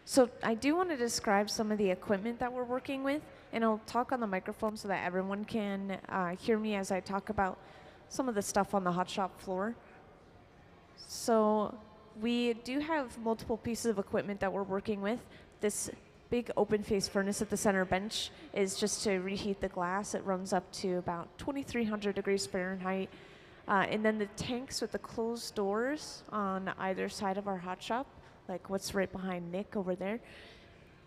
So I do want to describe some of the equipment that we're working with, and I'll talk on the microphone so that everyone can hear me as I talk about some of the stuff on the hot shop floor. So we do have multiple pieces of equipment that we're working with. This big open face furnace at the center bench is just to reheat the glass. It runs up to about 2300 degrees Fahrenheit. And then the tanks with the closed doors on either side of our hot shop, like what's right behind Nick over there,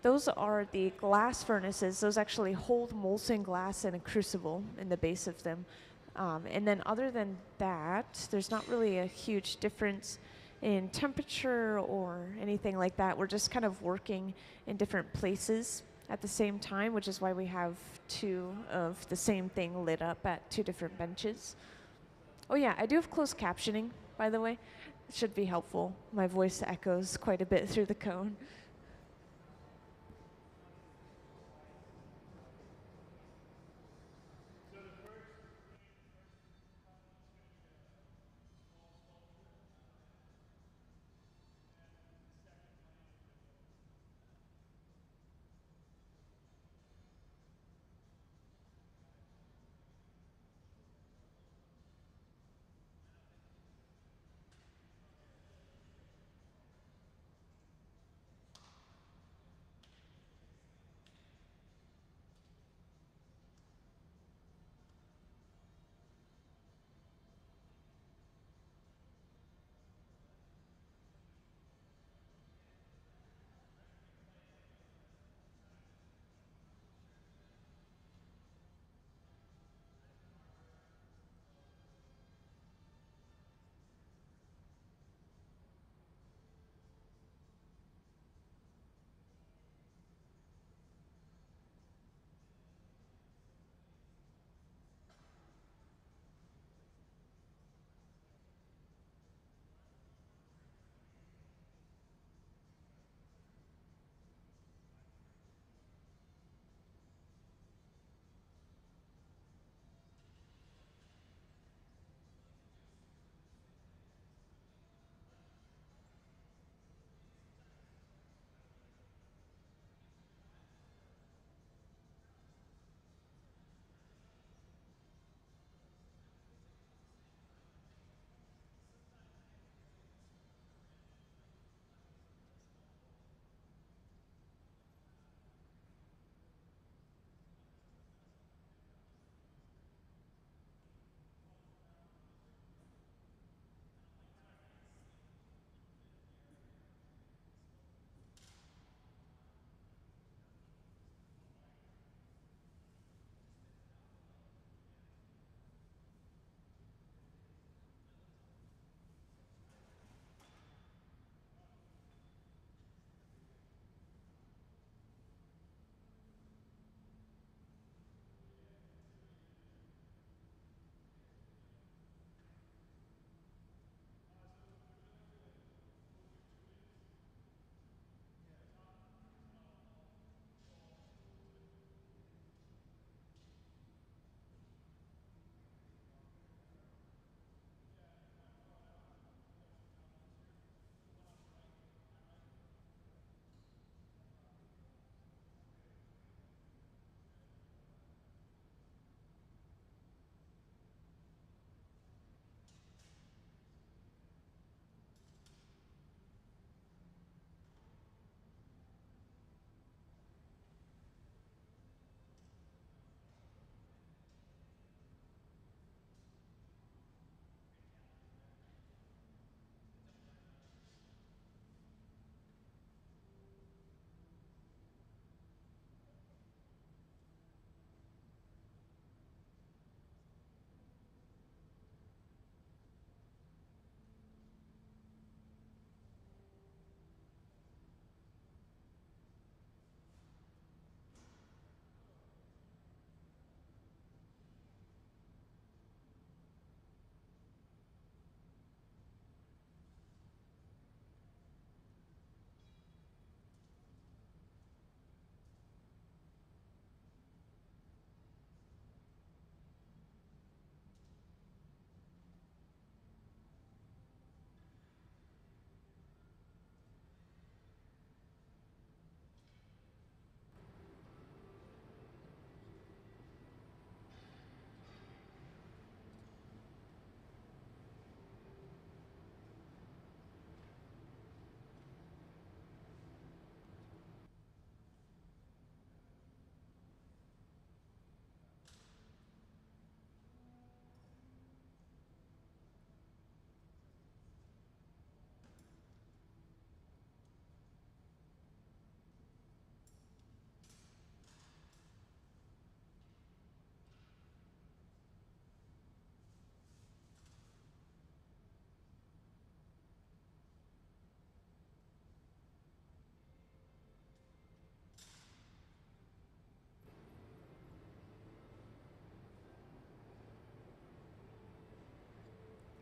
those are the glass furnaces. Those actually hold molten glass in a crucible in the base of them. And then other than that, there's not really a huge difference in temperature or anything like that. We're just kind of working in different places at the same time, which is why we have two of the same thing lit up at two different benches. Oh yeah, I do have closed captioning, by the way. It should be helpful. My voice echoes quite a bit through the cone.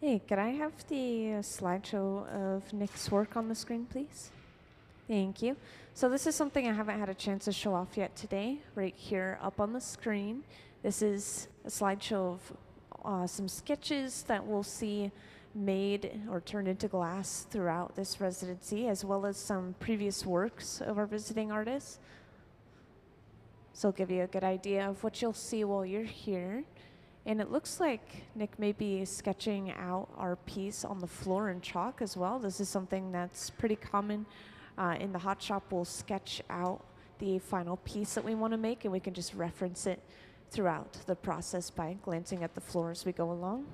Hey, could I have the slideshow of Nick's work on the screen, please? Thank you. So this is something I haven't had a chance to show off yet today, right here up on the screen. This is a slideshow of some sketches that we'll see made or turned into glass throughout this residency, as well as some previous works of our visiting artists. So it'll give you a good idea of what you'll see while you're here. And it looks like Nick may be sketching out our piece on the floor in chalk as well. This is something that's pretty common in the hot shop. We'll sketch out the final piece that we want to make, and we can just reference it throughout the process by glancing at the floor as we go along.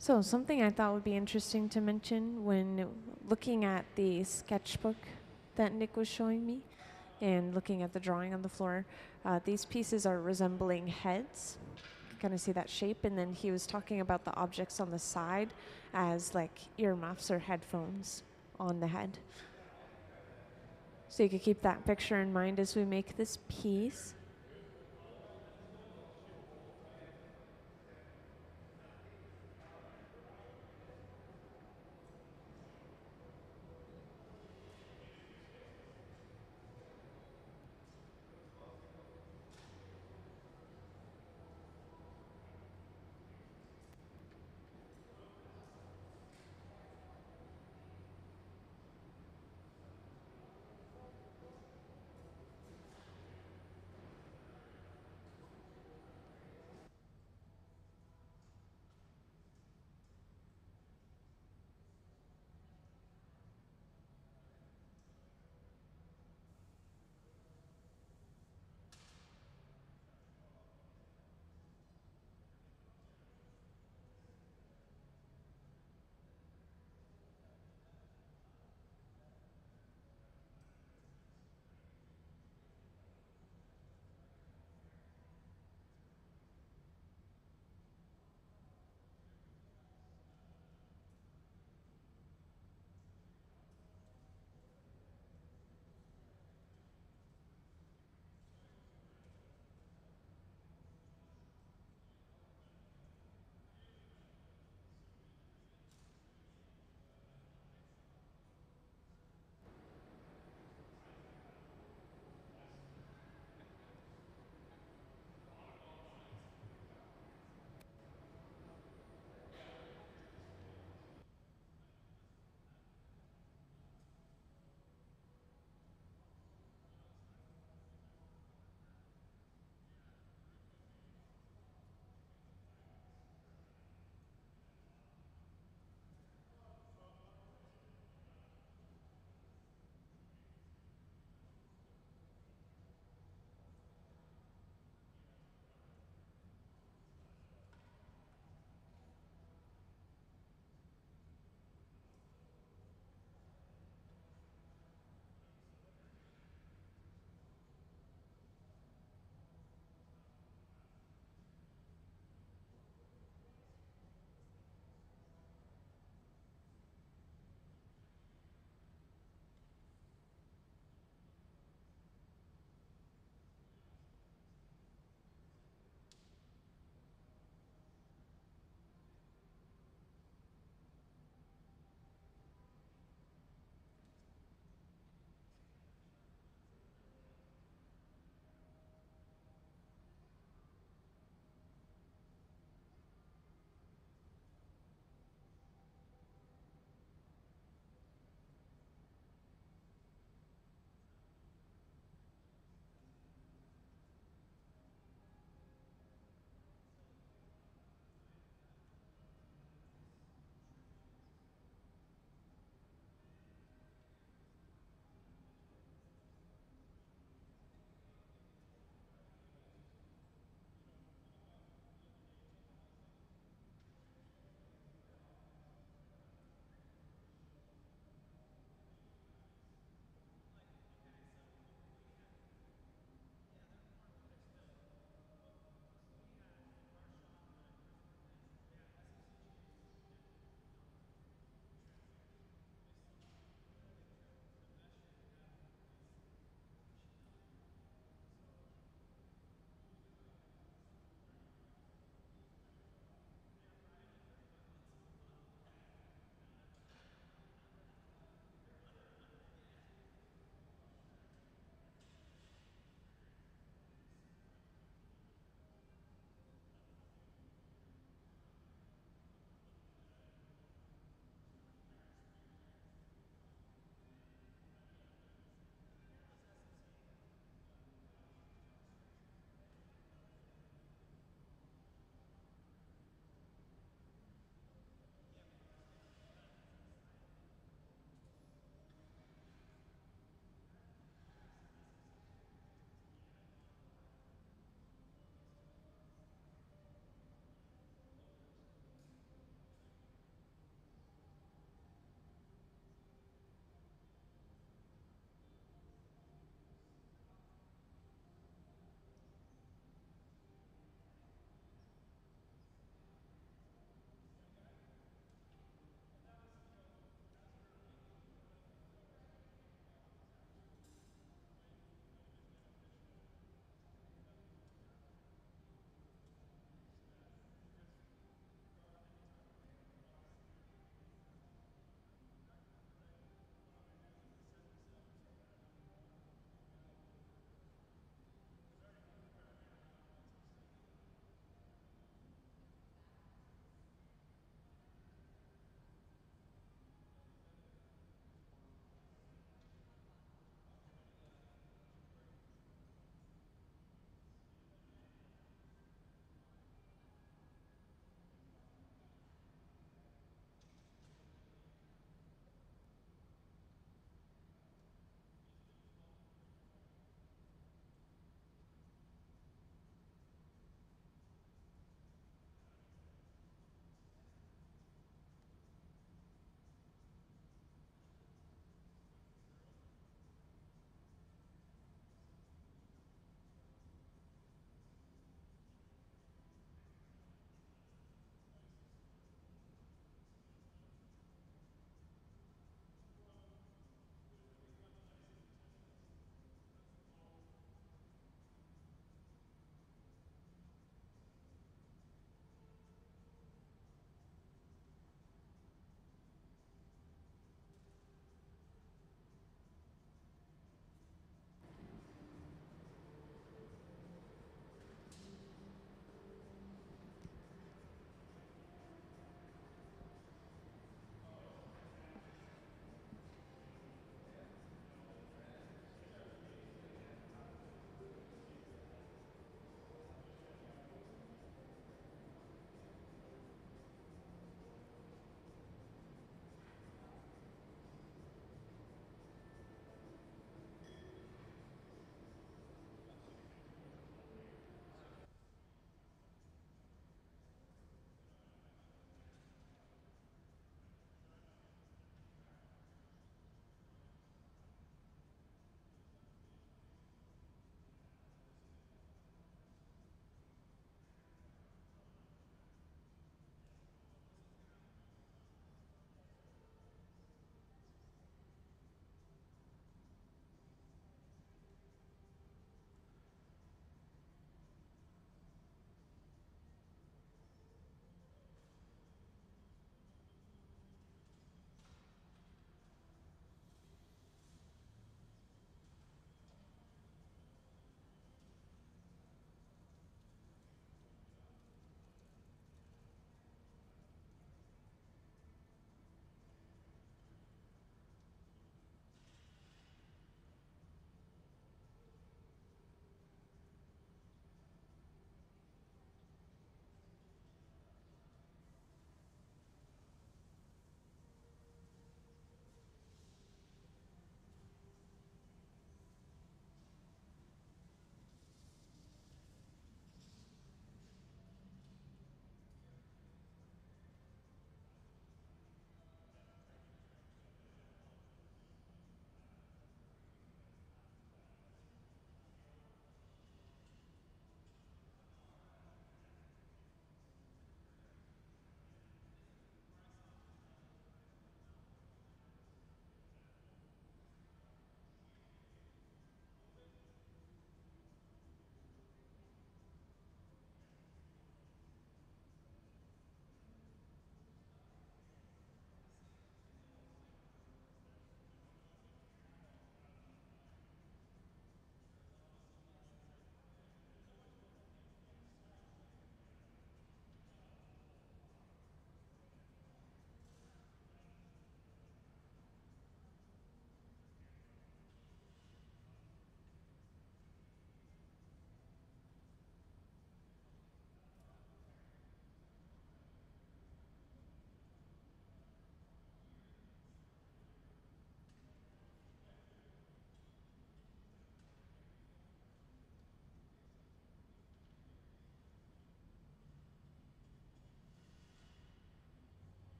So something I thought would be interesting to mention when looking at the sketchbook that Nick was showing me and looking at the drawing on the floor, these pieces are resembling heads. You kind of see that shape, and then he was talking about the objects on the side as like earmuffs or headphones on the head. So you could keep that picture in mind as we make this piece.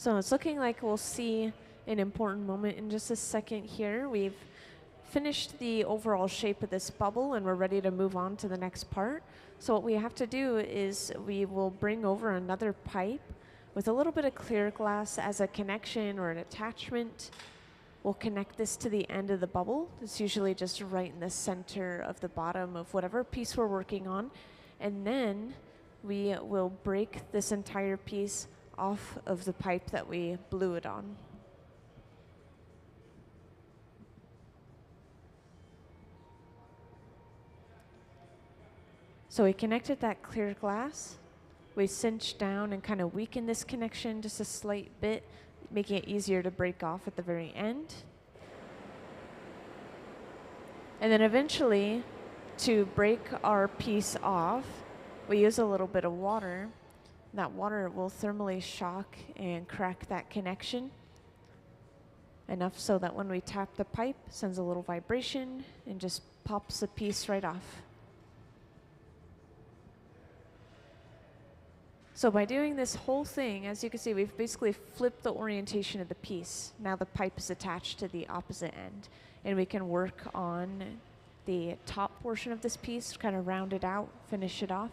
So it's looking like we'll see an important moment in just a second here. We've finished the overall shape of this bubble and we're ready to move on to the next part. So what we have to do is we will bring over another pipe with a little bit of clear glass as a connection or an attachment. We'll connect this to the end of the bubble. It's usually just right in the center of the bottom of whatever piece we're working on. And then we will break this entire piece off of the pipe that we blew it on. So we connected that clear glass. We cinched down and kind of weakened this connection just a slight bit, making it easier to break off at the very end. And then eventually, to break our piece off, we use a little bit of water. That water will thermally shock and crack that connection enough so that when we tap the pipe, it sends a little vibration and just pops the piece right off. So by doing this whole thing, as you can see, we've basically flipped the orientation of the piece. Now the pipe is attached to the opposite end, and we can work on the top portion of this piece, kind of round it out, finish it off.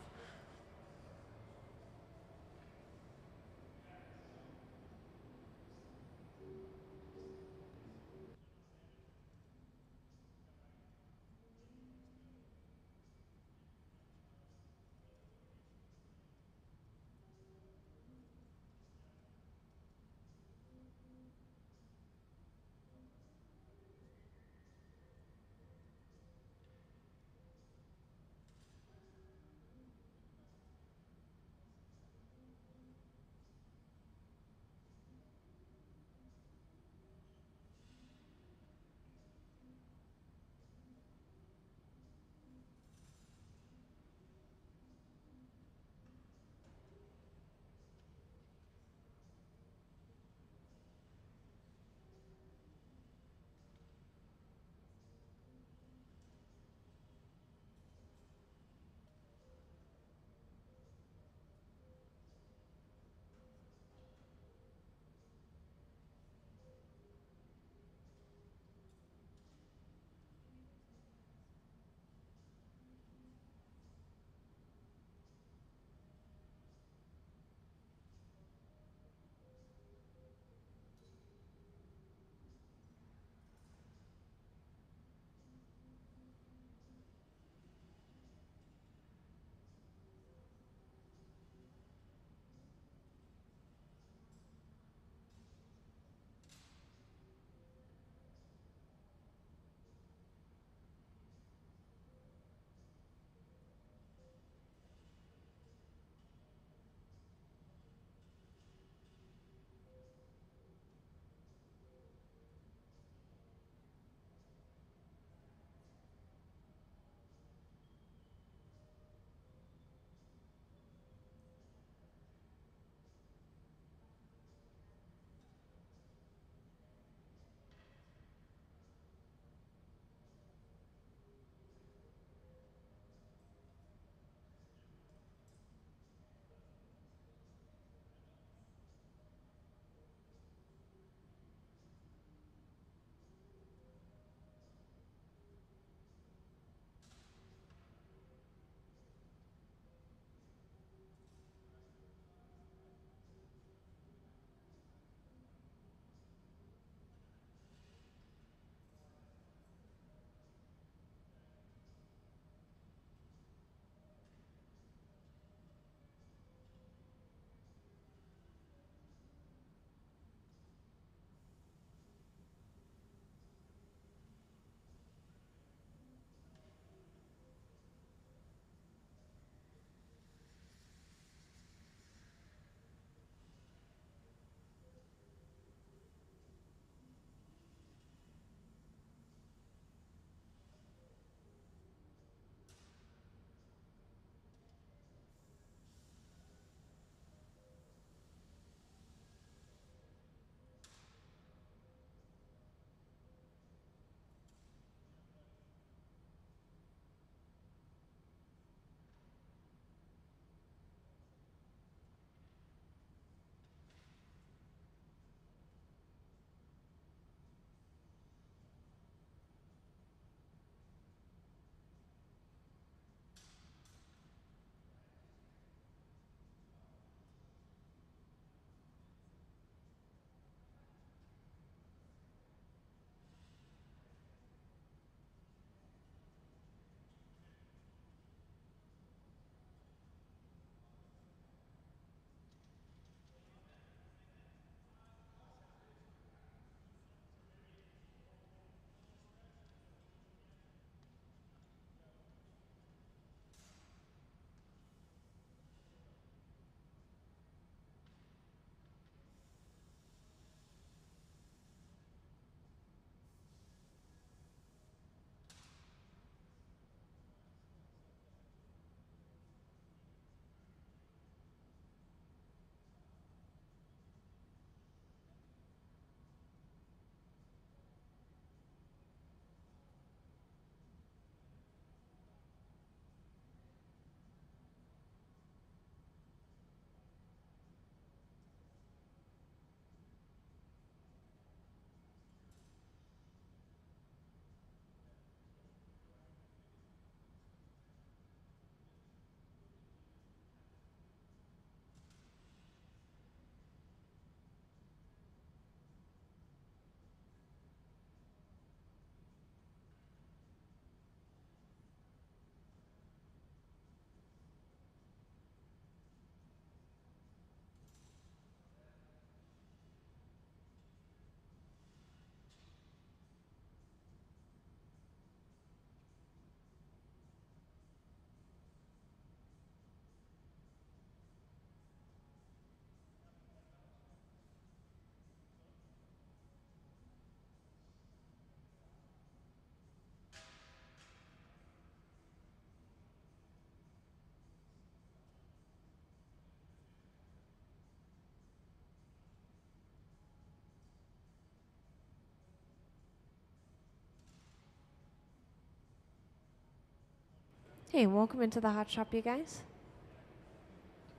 Hey, welcome into the Hot Shop, you guys.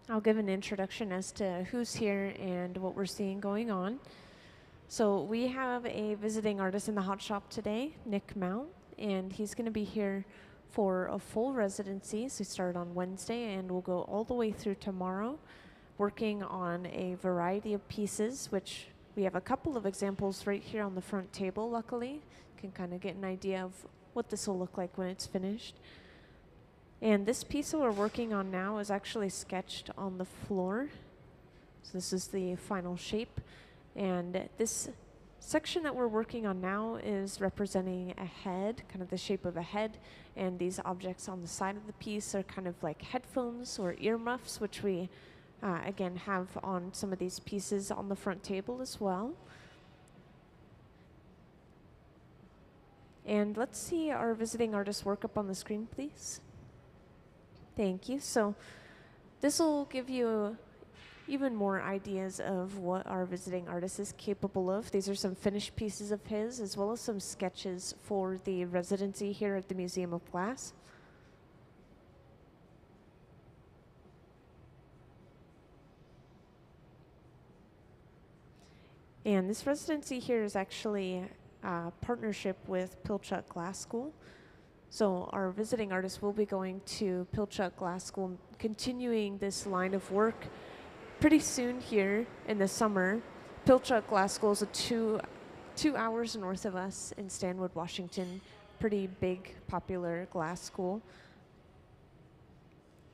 I'll give an introduction as to who's here and what we're seeing going on. So we have a visiting artist in the Hot Shop today, Nick Mount, and he's going to be here for a full residency. So he started on Wednesday and will go all the way through tomorrow, working on a variety of pieces, which we have a couple of examples right here on the front table, luckily. You can kind of get an idea of what this will look like when it's finished. And this piece that we're working on now is actually sketched on the floor. So this is the final shape. And this section that we're working on now is representing a head, kind of the shape of a head. And these objects on the side of the piece are kind of like headphones or earmuffs, which we, again, have on some of these pieces on the front table as well. And let's see our visiting artist work up on the screen, please. Thank you. So this will give you even more ideas of what our visiting artist is capable of. These are some finished pieces of his, as well as some sketches for the residency here at the Museum of Glass. And this residency here is actually a partnership with Pilchuck Glass School. So our visiting artist will be going to Pilchuck Glass School, continuing this line of work pretty soon here in the summer. Pilchuck Glass School is two hours north of us in Stanwood, Washington. Pretty big, popular glass school.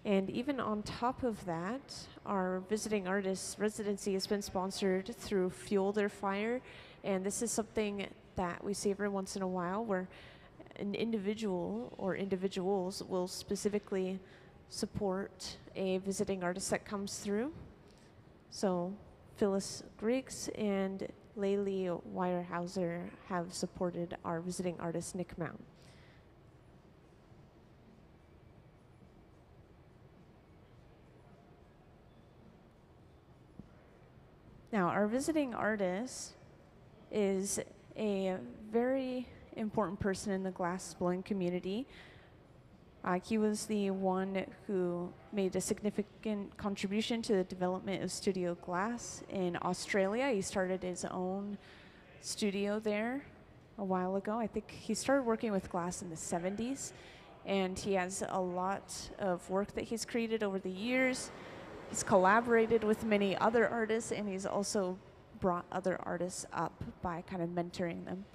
And even on top of that, our visiting artist residency has been sponsored through Fuel Their Fire. And this is something that we see every once in a while where an individual or individuals will specifically support a visiting artist that comes through. So Phyllis Griggs and Laylee Weyerhauser have supported our visiting artist, Nick Mount. Now, our visiting artist is a very important person in the glass blowing community. He was the one who made a significant contribution to the development of Studio Glass in Australia. He started his own studio there a while ago. I think he started working with glass in the 70s, and he has a lot of work that he's created over the years. He's collaborated with many other artists, and he's also brought other artists up by kind of mentoring them.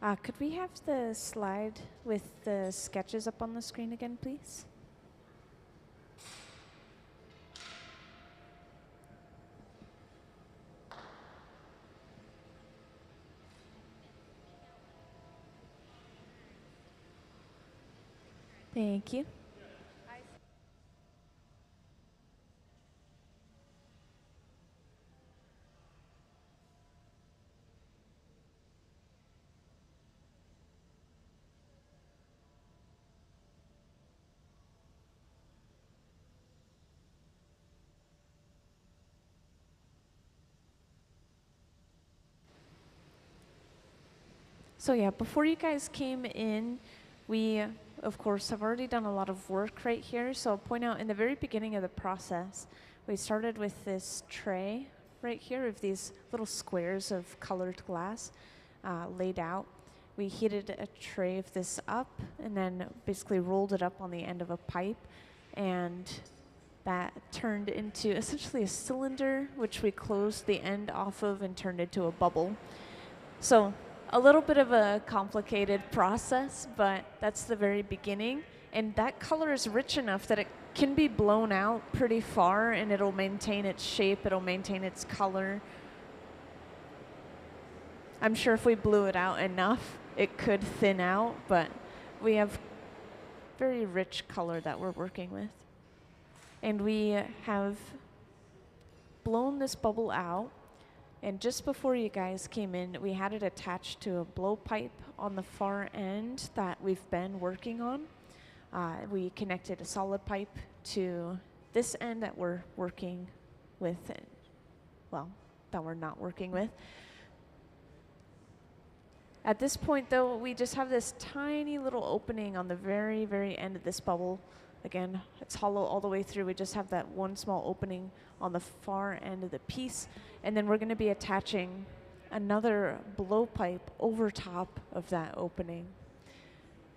Could we have the slide with the sketches up on the screen again, please? Thank you. So yeah, before you guys came in, we, of course, have already done a lot of work right here. So I'll point out in the very beginning of the process, we started with this tray right here of these little squares of colored glass laid out. We heated a tray of this up and then basically rolled it up on the end of a pipe, and that turned into essentially a cylinder, which we closed the end off of and turned into a bubble. So a little bit of a complicated process, but that's the very beginning. And that color is rich enough that it can be blown out pretty far and it'll maintain its shape, it'll maintain its color. I'm sure if we blew it out enough, it could thin out, but we have very rich color that we're working with. And we have blown this bubble out. And just before you guys came in, we had it attached to a blowpipe on the far end that we've been working on. We connected a solid pipe to this end that we're working with, well, that we're not working with. At this point, though, we just have this tiny little opening on the very, very end of this bubble. Again, it's hollow all the way through. We just have that one small opening on the far end of the piece. And then we're going to be attaching another blowpipe over top of that opening.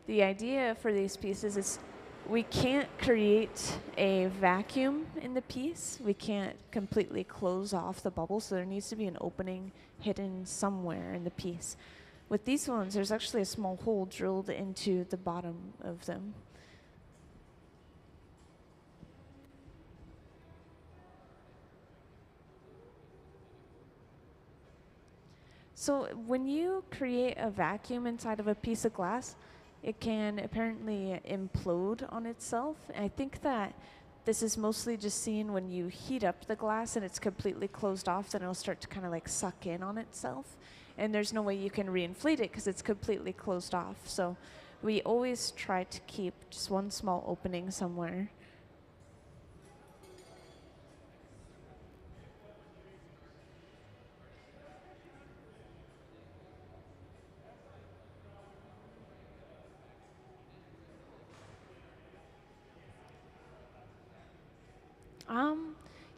The idea for these pieces is we can't create a vacuum in the piece. We can't completely close off the bubble, so there needs to be an opening hidden somewhere in the piece. With these ones, there's actually a small hole drilled into the bottom of them. So when you create a vacuum inside of a piece of glass, it can apparently implode on itself. And I think that this is mostly just seen when you heat up the glass and it's completely closed off, then it'll start to kind of like suck in on itself. And there's no way you can reinflate it because it's completely closed off. So we always try to keep just one small opening somewhere.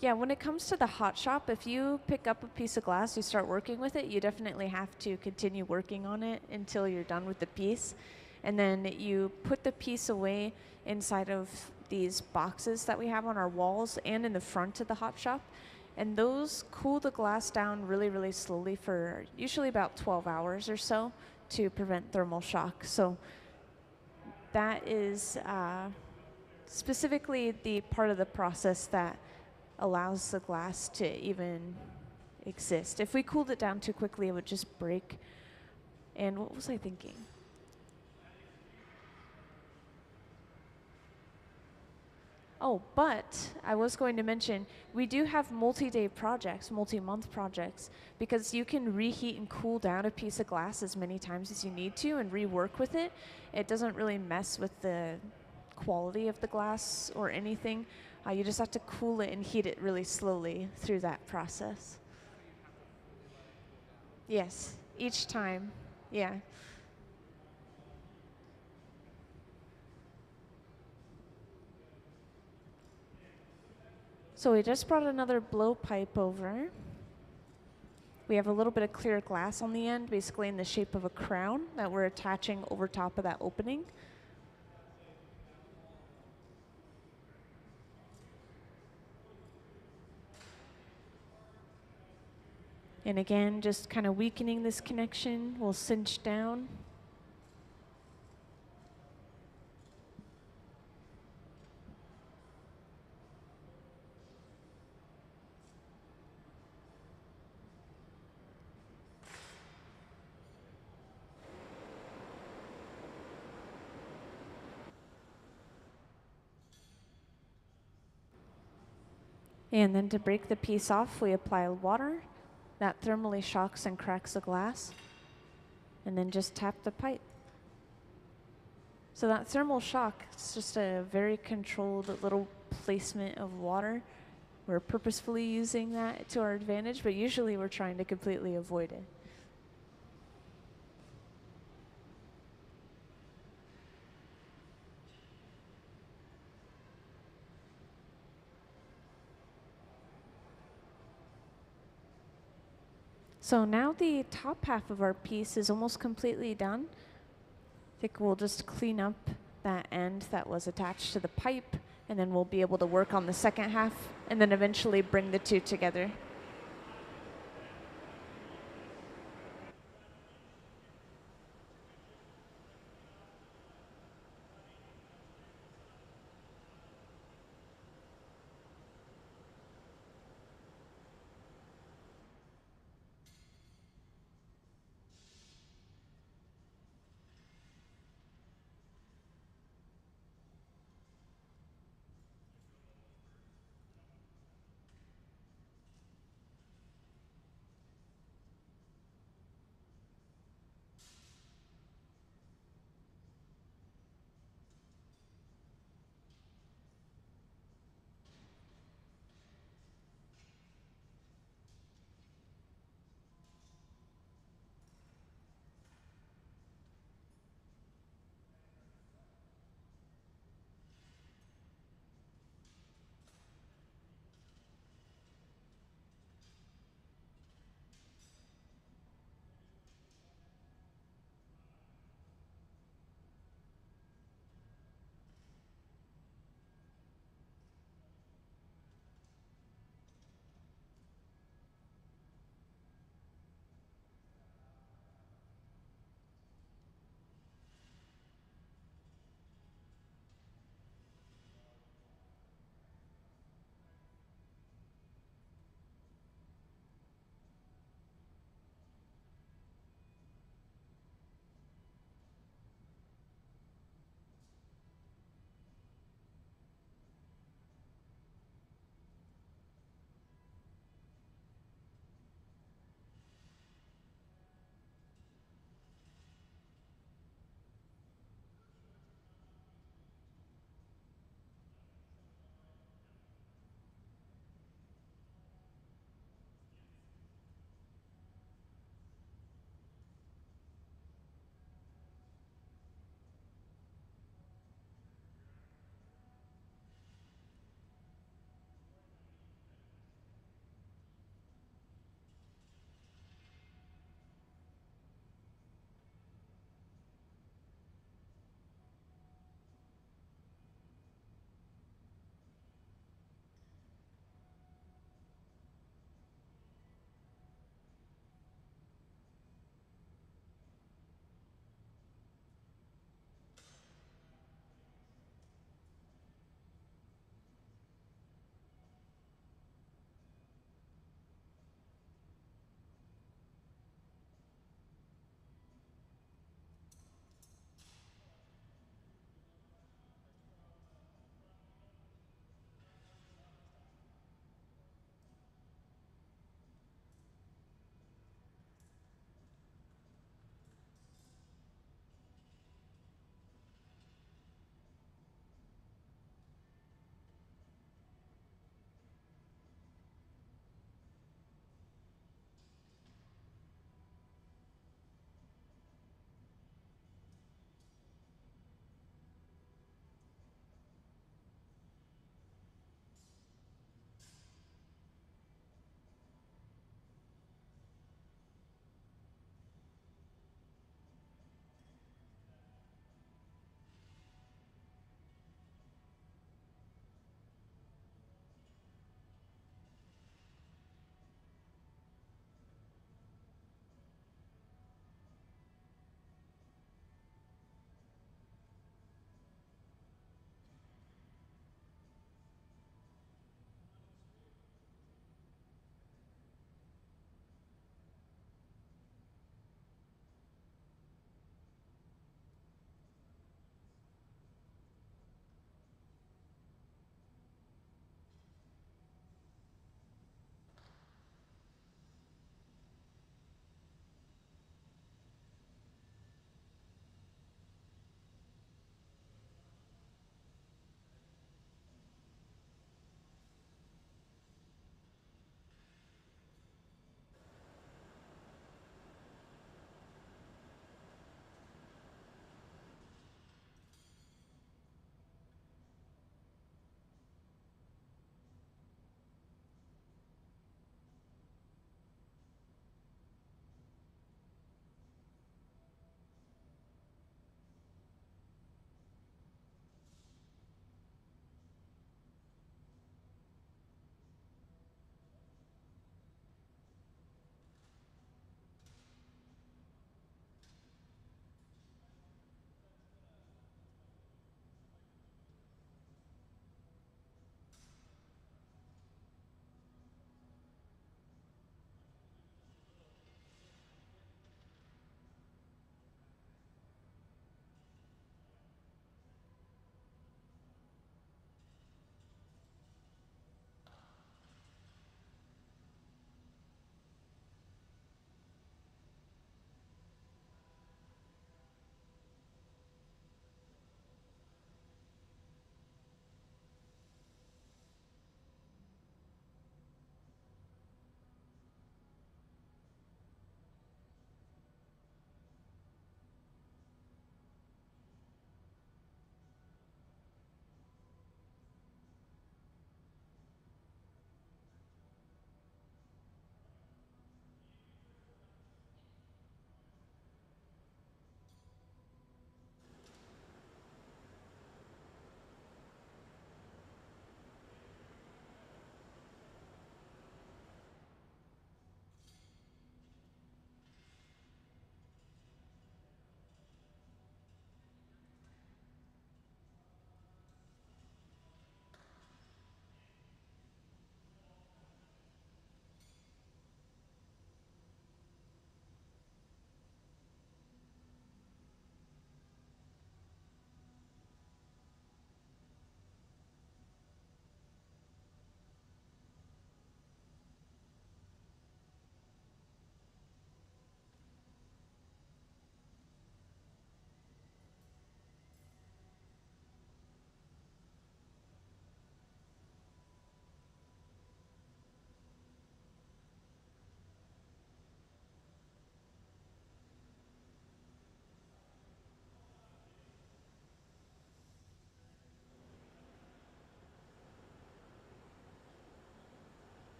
Yeah, when it comes to the hot shop, if you pick up a piece of glass, you start working with it, you definitely have to continue working on it until you're done with the piece. And then you put the piece away inside of these boxes that we have on our walls and in the front of the hot shop. And those cool the glass down really, really slowly for usually about 12 hours or so to prevent thermal shock. So that is specifically the part of the process that allows the glass to even exist. If we cooled it down too quickly, it would just break. And what was I thinking? Oh, but I was going to mention, we do have multi-day projects, multi-month projects, because you can reheat and cool down a piece of glass as many times as you need to and rework with it. It doesn't really mess with the quality of the glass or anything. You just have to cool it and heat it really slowly through that process. Yes, each time, yeah. So we just brought another blowpipe over. We have a little bit of clear glass on the end, basically in the shape of a crown that we're attaching over top of that opening. And again, just kind of weakening this connection, we'll cinch down. And then to break the piece off, we apply water. That thermally shocks and cracks the glass. And then just tap the pipe. So that thermal shock, it's just a very controlled little placement of water. We're purposefully using that to our advantage, but usually we're trying to completely avoid it. So now the top half of our piece is almost completely done. I think we'll just clean up that end that was attached to the pipe, and then we'll be able to work on the second half and then eventually bring the two together.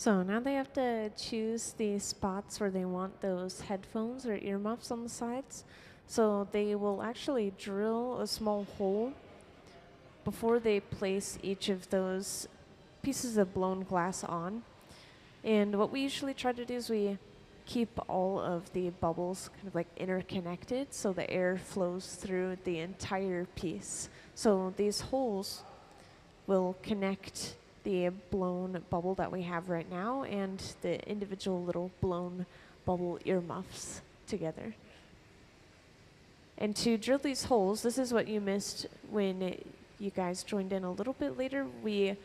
So now they have to choose the spots where they want those headphones or earmuffs on the sides. So they will actually drill a small hole before they place each of those pieces of blown glass on. And what we usually try to do is we keep all of the bubbles kind of like interconnected so the air flows through the entire piece. So these holes will connect the blown bubble that we have right now and the individual little blown bubble earmuffs together. And to drill these holes, this is what you missed when you guys joined in a little bit later. We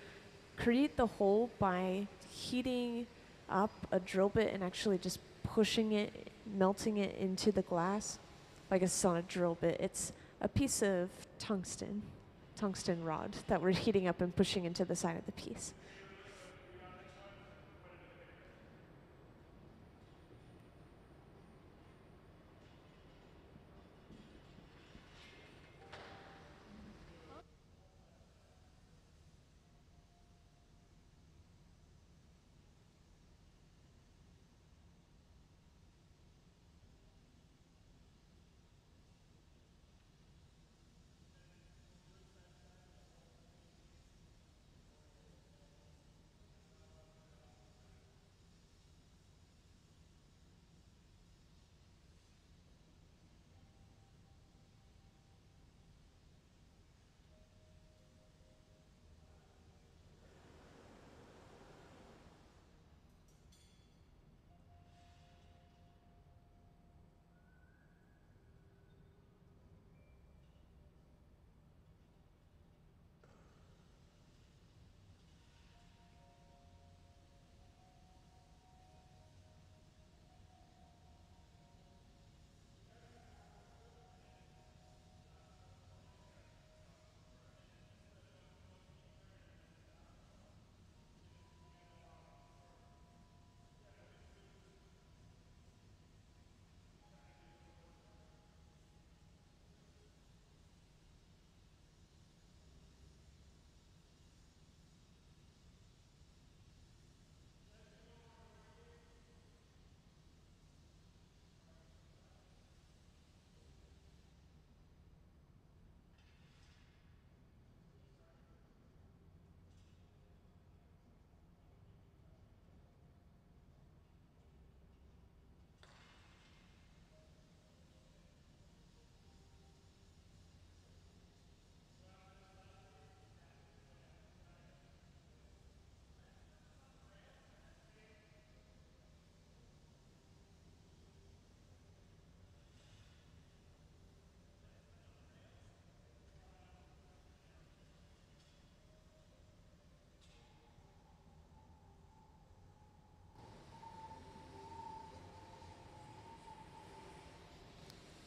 create the hole by heating up a drill bit and actually just pushing it, melting it into the glass. I guess it's not a drill bit, it's a piece of tungsten rod that we're heating up and pushing into the side of the piece.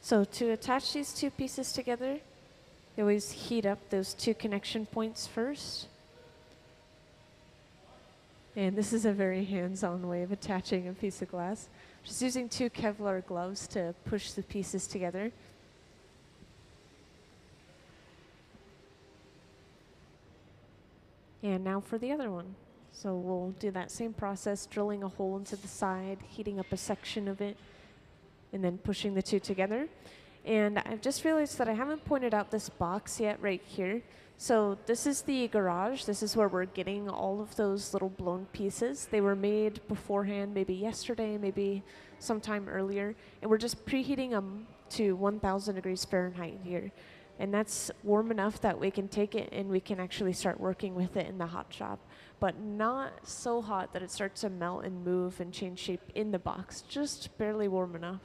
So to attach these two pieces together, you always heat up those two connection points first. And this is a very hands-on way of attaching a piece of glass. Just using two Kevlar gloves to push the pieces together. And now for the other one. So we'll do that same process, drilling a hole into the side, heating up a section of it, and then pushing the two together. And I've just realized that I haven't pointed out this box yet right here. So this is the garage. This is where we're getting all of those little blown pieces. They were made beforehand, maybe yesterday, maybe sometime earlier. And we're just preheating them to 1,000 degrees Fahrenheit here. And that's warm enough that we can take it and we can actually start working with it in the hot shop. But not so hot that it starts to melt and move and change shape in the box. Just barely warm enough.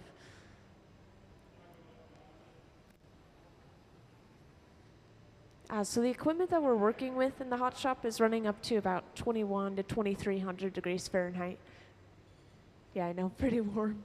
So the equipment that we're working with in the hot shop is running up to about 21 to 2300 degrees Fahrenheit. Yeah, I know, pretty warm.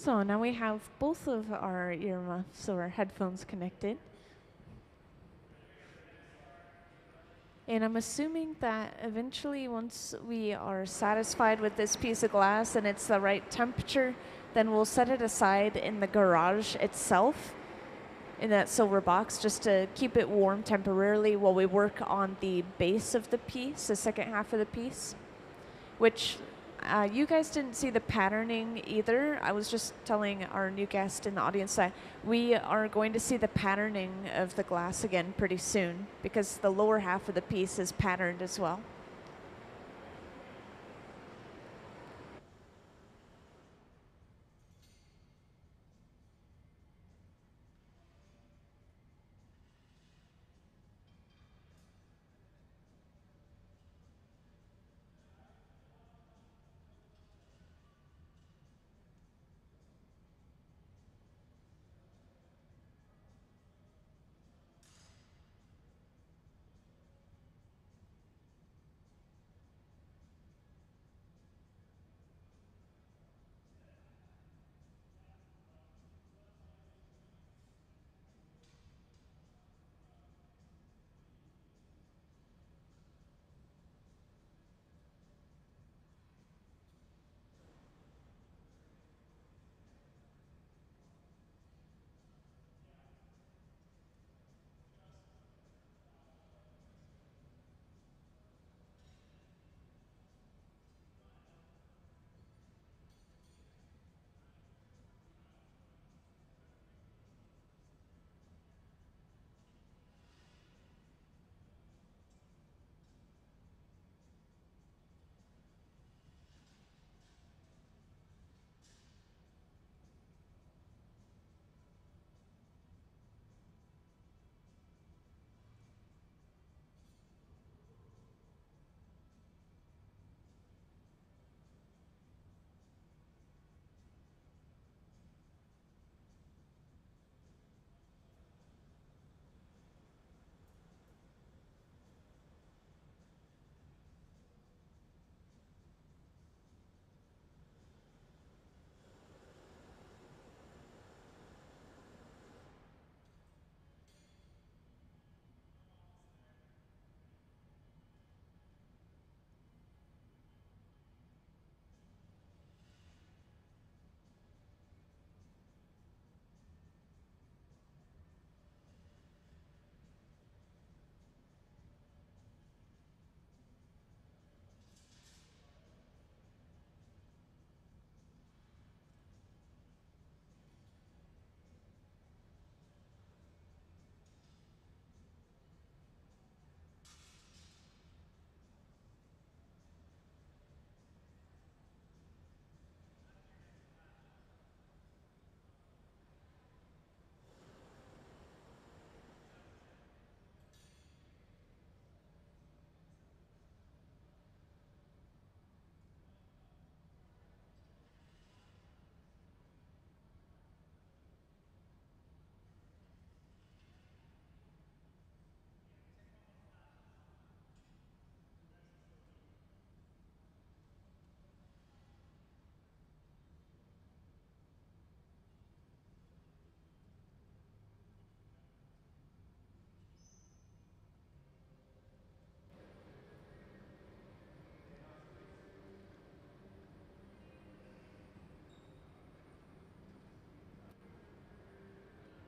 So now we have both of our earmuffs or headphones connected. And I'm assuming that eventually once we are satisfied with this piece of glass and it's the right temperature, then we'll set it aside in the garage itself in that silver box just to keep it warm temporarily while we work on the base of the piece, the second half of the piece, which you guys didn't see the patterning either. I was just telling our new guest in the audience that we are going to see the patterning of the glass again pretty soon because the lower half of the piece is patterned as well.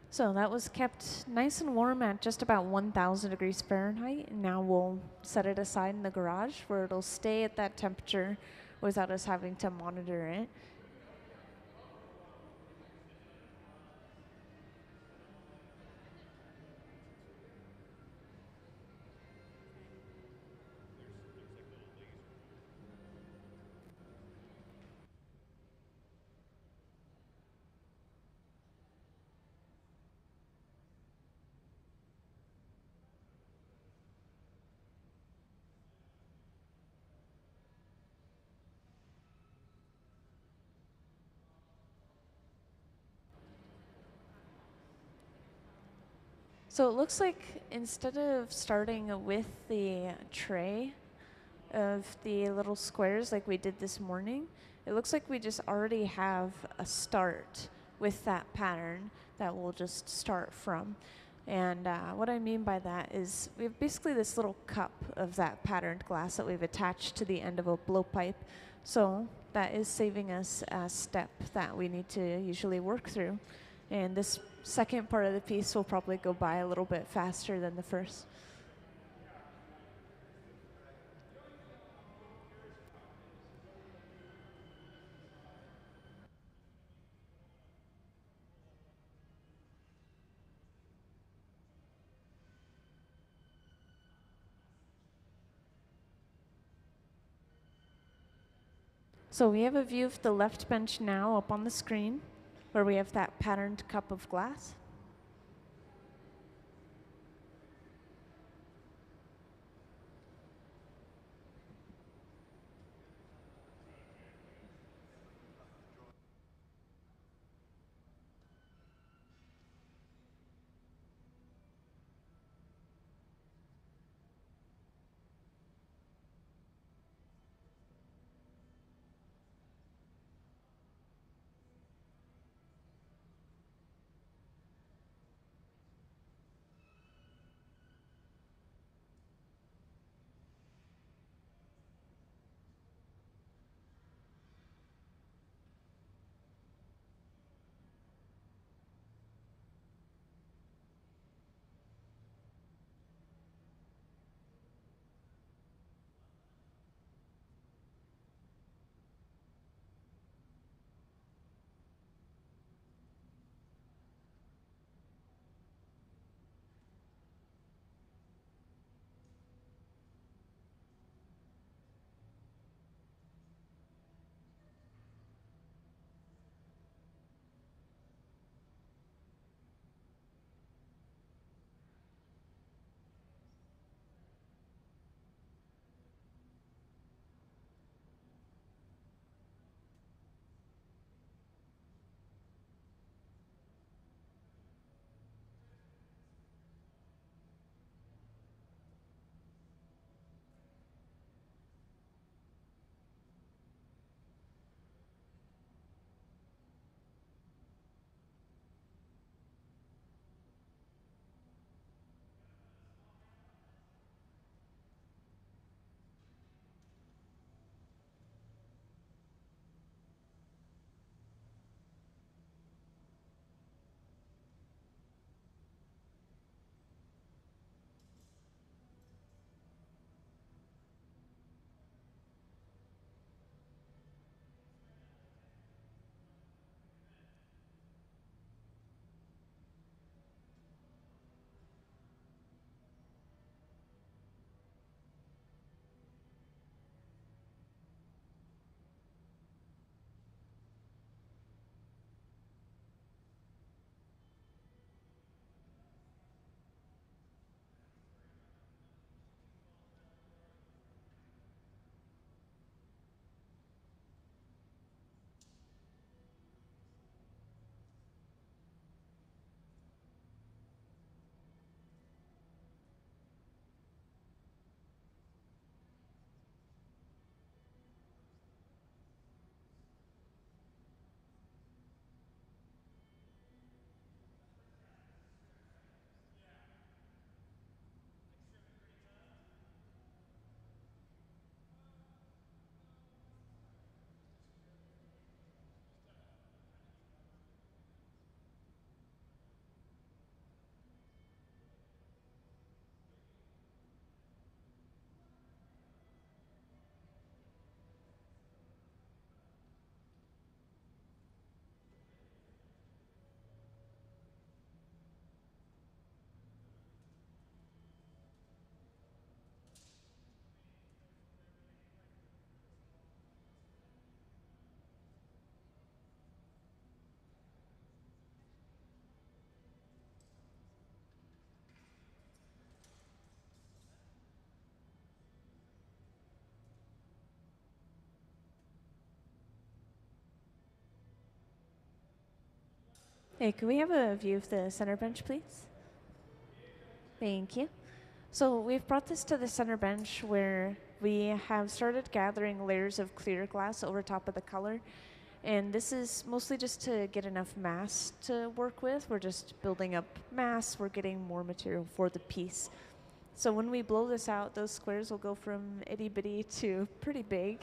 So that was kept nice and warm at just about 1,000 degrees Fahrenheit. And now we'll set it aside in the garage where it'll stay at that temperature without us having to monitor it. So it looks like instead of starting with the tray of the little squares like we did this morning, it looks like we just already have a start with that pattern that we'll just start from. And what I mean by that is we have basically this little cup of that patterned glass that we've attached to the end of a blowpipe. So that is saving us a step that we need to usually work through. And this second part of the piece will probably go by a little bit faster than the first. So we have a view of the left bench now up on the screen, where we have that patterned cup of glass. Hey, can we have a view of the center bench, please? Thank you. So we've brought this to the center bench where we have started gathering layers of clear glass over top of the color. And this is mostly just to get enough mass to work with. We're just building up mass. We're getting more material for the piece. So when we blow this out, those squares will go from itty bitty to pretty big.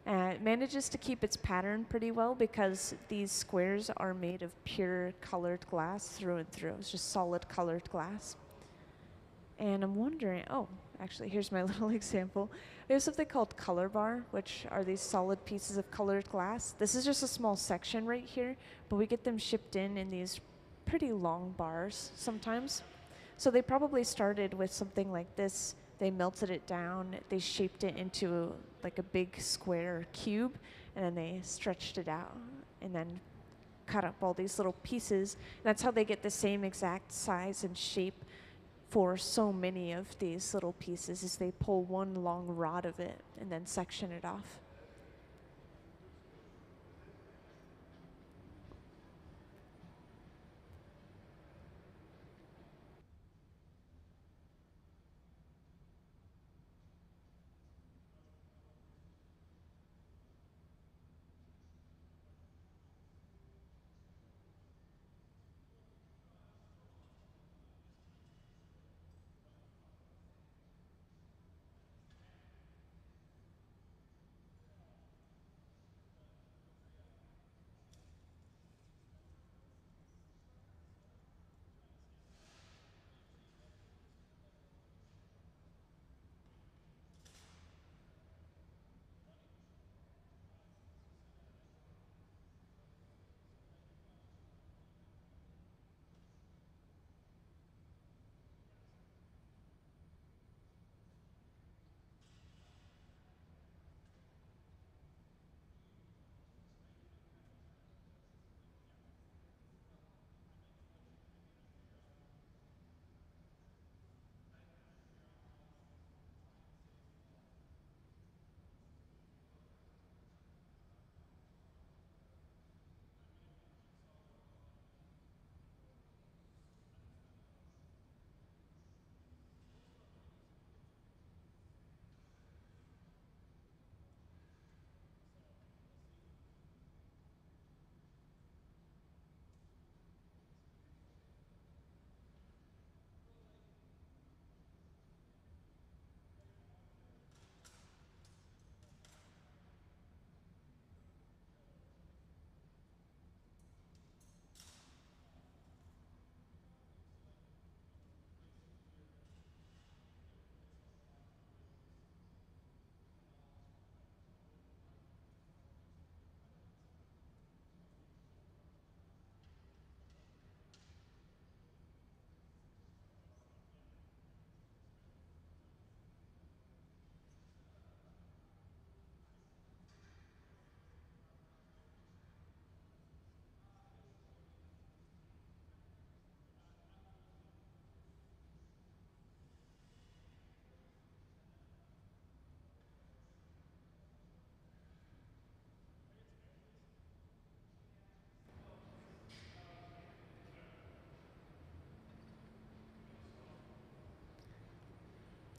It manages to keep its pattern pretty well because these squares are made of pure colored glass through and through. It's just solid colored glass. And I'm wondering, oh, actually, here's my little example. We have something called color bar, which are these solid pieces of colored glass. This is just a small section right here, but we get them shipped in these pretty long bars sometimes. So they probably started with something like this. They melted it down, they shaped it into like a big square cube, and then they stretched it out and then cut up all these little pieces. That's how they get the same exact size and shape for so many of these little pieces, is they pull one long rod of it and then section it off.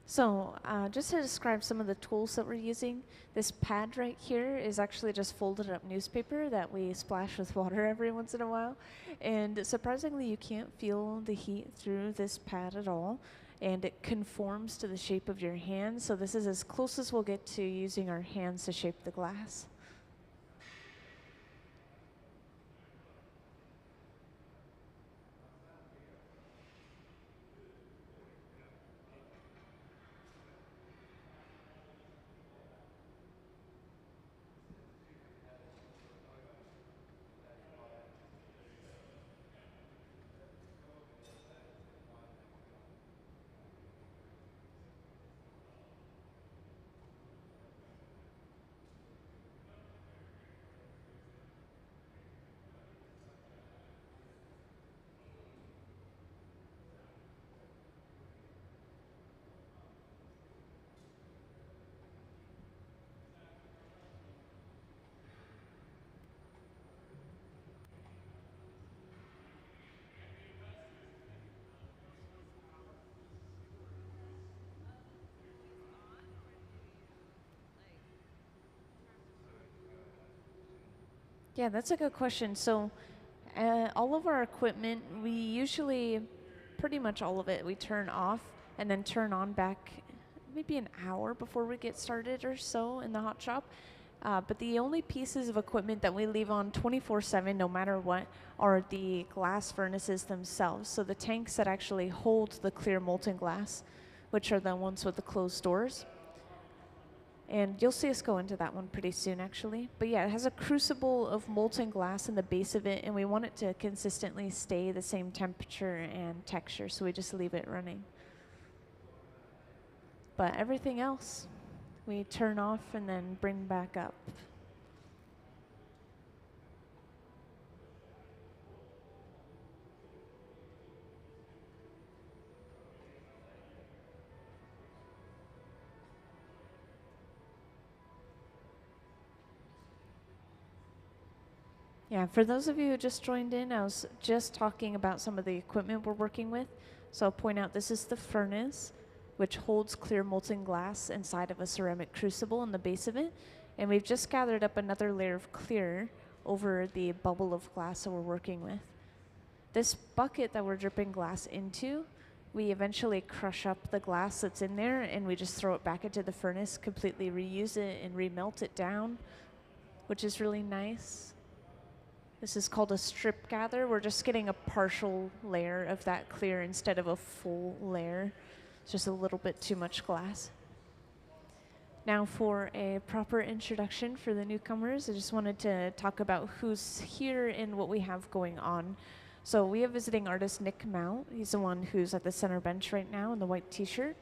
So just to describe some of the tools that we're using, this pad right here is actually just folded up newspaper that we splash with water every once in a while. And surprisingly, you can't feel the heat through this pad at all. And it conforms to the shape of your hand. So this is as close as we'll get to using our hands to shape the glass. Yeah, that's a good question. So, all of our equipment, we usually, pretty much all of it, we turn off and then turn on back maybe an hour before we get started or so in the hot shop. But the only pieces of equipment that we leave on 24/7, no matter what, are the glass furnaces themselves. So the tanks that actually hold the clear molten glass, which are the ones with the closed doors. And you'll see us go into that one pretty soon, actually. But yeah, it has a crucible of molten glass in the base of it, and we want it to consistently stay the same temperature and texture, so we just leave it running. But everything else, we turn off and then bring back up. Yeah, for those of you who just joined in, I was just talking about some of the equipment we're working with. So I'll point out this is the furnace, which holds clear molten glass inside of a ceramic crucible in the base of it. And we've just gathered up another layer of clear over the bubble of glass that we're working with. This bucket that we're dripping glass into, we eventually crush up the glass that's in there and we just throw it back into the furnace, completely reuse it and remelt it down, which is really nice. This is called a strip gather. We're just getting a partial layer of that clear instead of a full layer. It's just a little bit too much glass. Now for a proper introduction for the newcomers, I just wanted to talk about who's here and what we have going on. So we have visiting artist Nick Mount. He's the one who's at the center bench right now in the white t-shirt.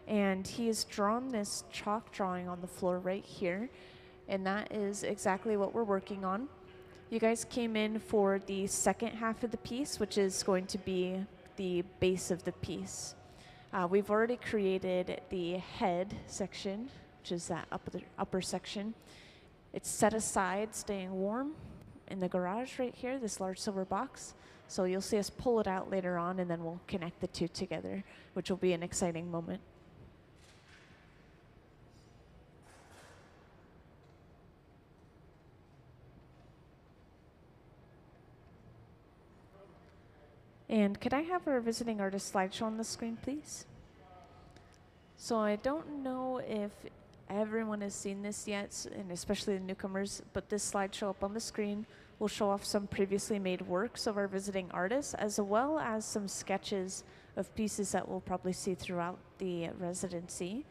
And he has drawn this chalk drawing on the floor right here. And that is exactly what we're working on. You guys came in for the second half of the piece, which is going to be the base of the piece. We've already created the head section, which is that upper section. It's set aside, staying warm in the garage right here, this large silver box. So you'll see us pull it out later on, and then we'll connect the two together, which will be an exciting moment. And could I have our visiting artist slideshow on the screen, please? So I don't know if everyone has seen this yet, and especially the newcomers, but this slideshow up on the screen will show off some previously made works of our visiting artists, as well as some sketches of pieces that we'll probably see throughout the residency.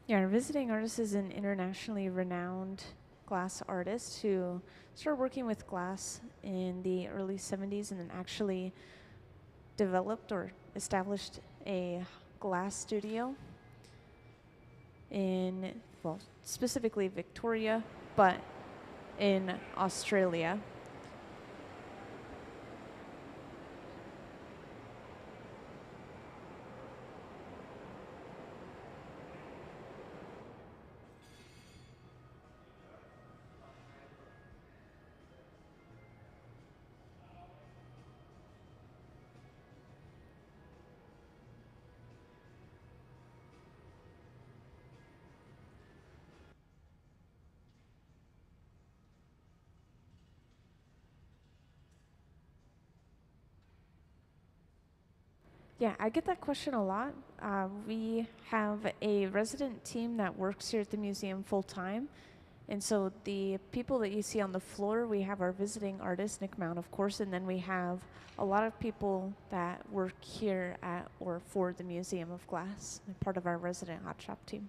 Yeah, our visiting artist is an internationally renowned glass artist who started working with glass in the early 70s and then actually developed or established a glass studio in, well, specifically Victoria, but in Australia. Yeah, I get that question a lot. We have a resident team that works here at the museum full time, And so the people that you see on the floor, we have our visiting artist, Nick Mount, of course, and then we have a lot of people that work here at or for the Museum of Glass, part of our resident hot shop team.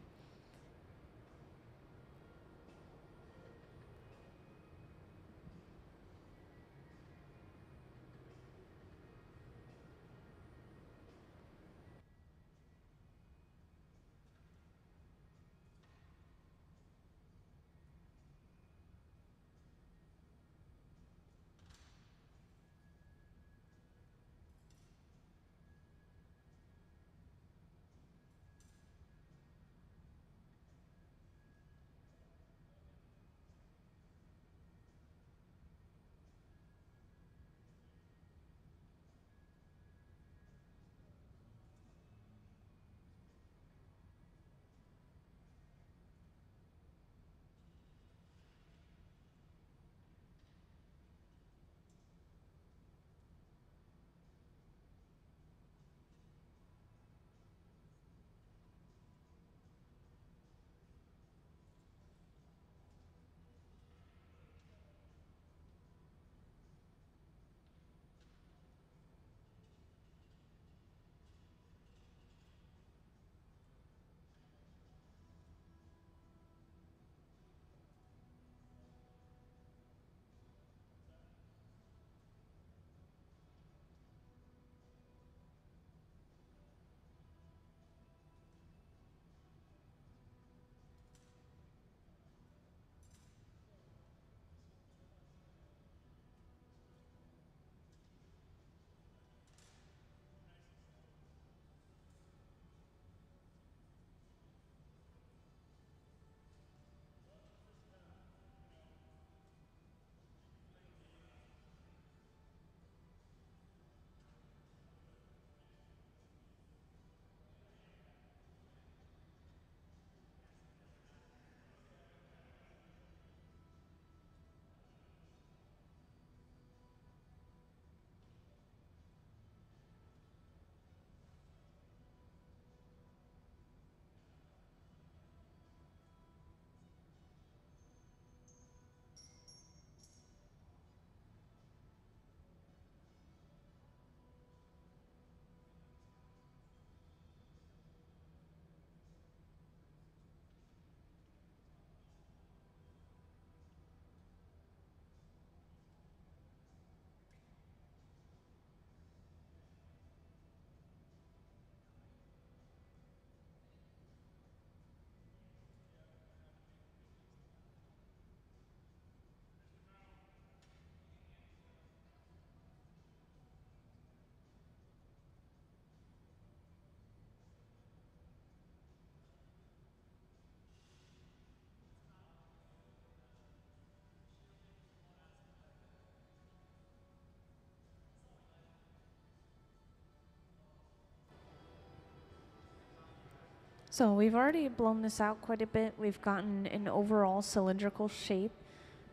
So we've already blown this out quite a bit. We've gotten an overall cylindrical shape,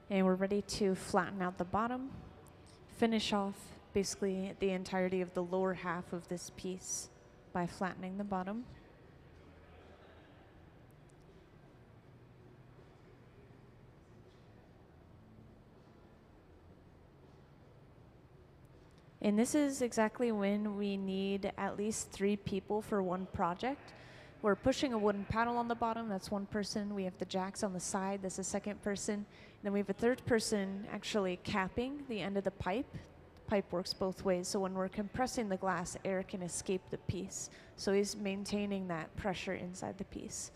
and we're ready to flatten out the bottom, finish off basically the entirety of the lower half of this piece by flattening the bottom. And this is exactly when we need at least 3 people for one project. We're pushing a wooden paddle on the bottom, that's one person. We have the jacks on the side, that's a second person. And then we have a third person actually capping the end of the pipe. The pipe works both ways, so when we're compressing the glass, air can escape the piece. So he's maintaining that pressure inside the piece.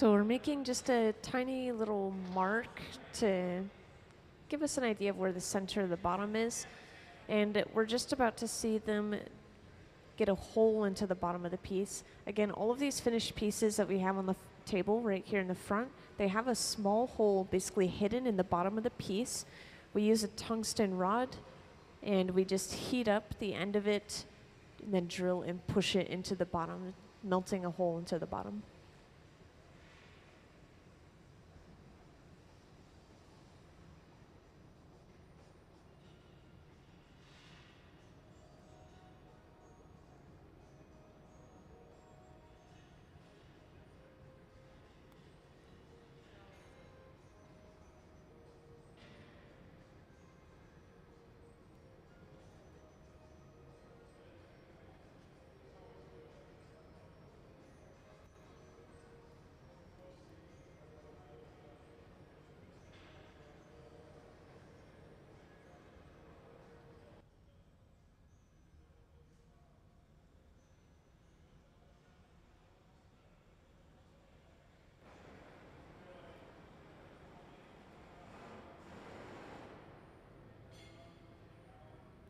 So we're making just a tiny little mark to give us an idea of where the center of the bottom is. And we're just about to see them get a hole into the bottom of the piece. Again, all of these finished pieces that we have on the table right here in the front, they have a small hole basically hidden in the bottom of the piece. We use a tungsten rod and we just heat up the end of it and then drill and push it into the bottom, melting a hole into the bottom.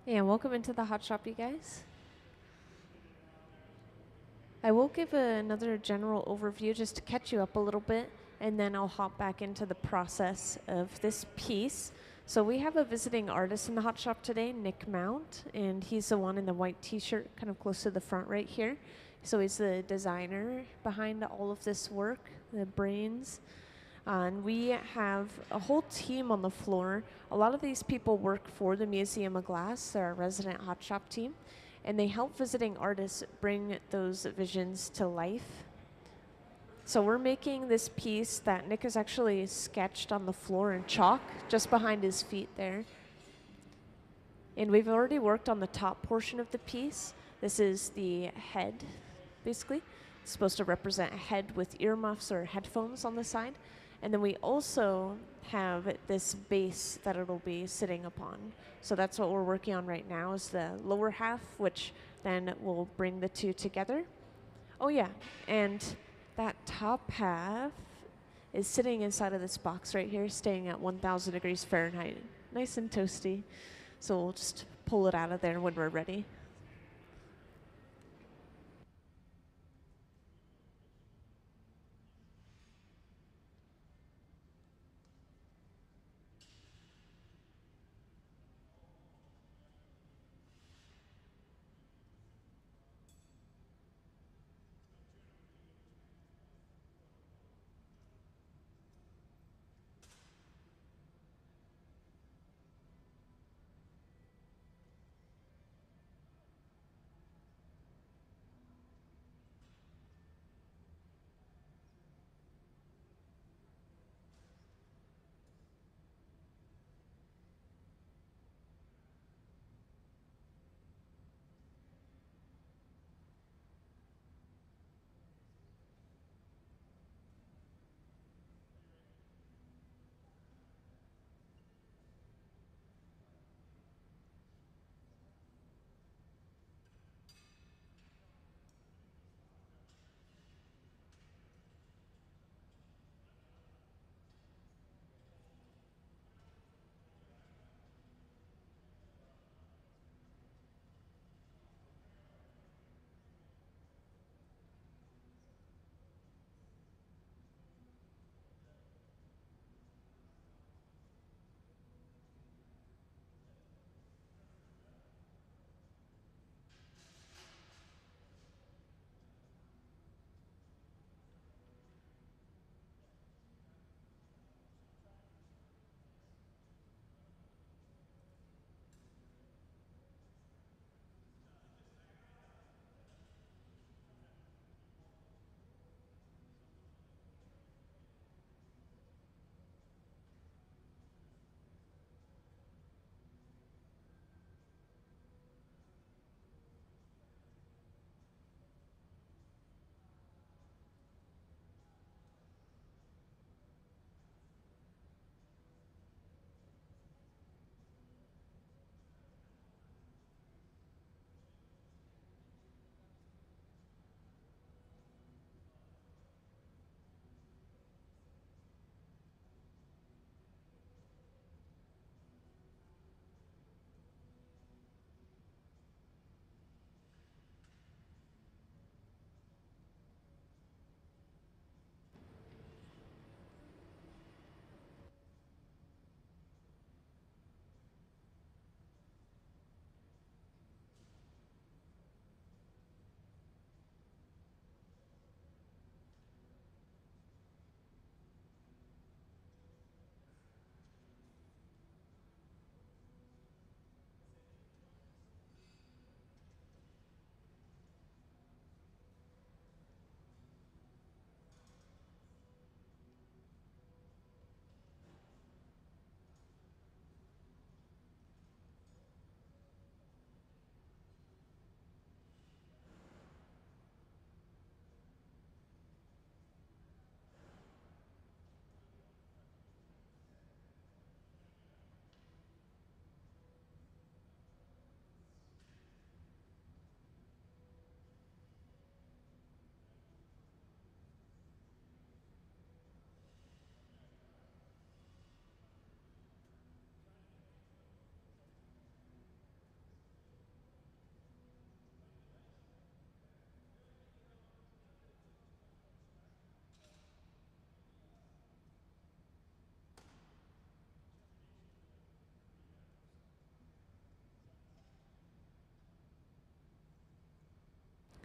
And welcome into the hot shop, you guys. I will give another general overview just to catch you up a little bit, and then I'll hop back into the process of this piece. So we have a visiting artist in the hot shop today, Nick Mount, and he's the one in the white t-shirt kind of close to the front right here. So he's the designer behind all of this work, the brains. And we have a whole team on the floor. A lot of these people work for the Museum of Glass. They're our resident hot shop team. And they help visiting artists bring those visions to life. So we're making this piece that Nick has actually sketched on the floor in chalk, just behind his feet there. And we've already worked on the top portion of the piece. This is the head, basically. It's supposed to represent a head with earmuffs or headphones on the side. And then we also have this base that it'll be sitting upon. So that's what we're working on right now, is the lower half, which then will bring the two together. Oh yeah, and that top half is sitting inside of this box right here, staying at 1,000 degrees Fahrenheit. Nice and toasty. So we'll just pull it out of there when we're ready.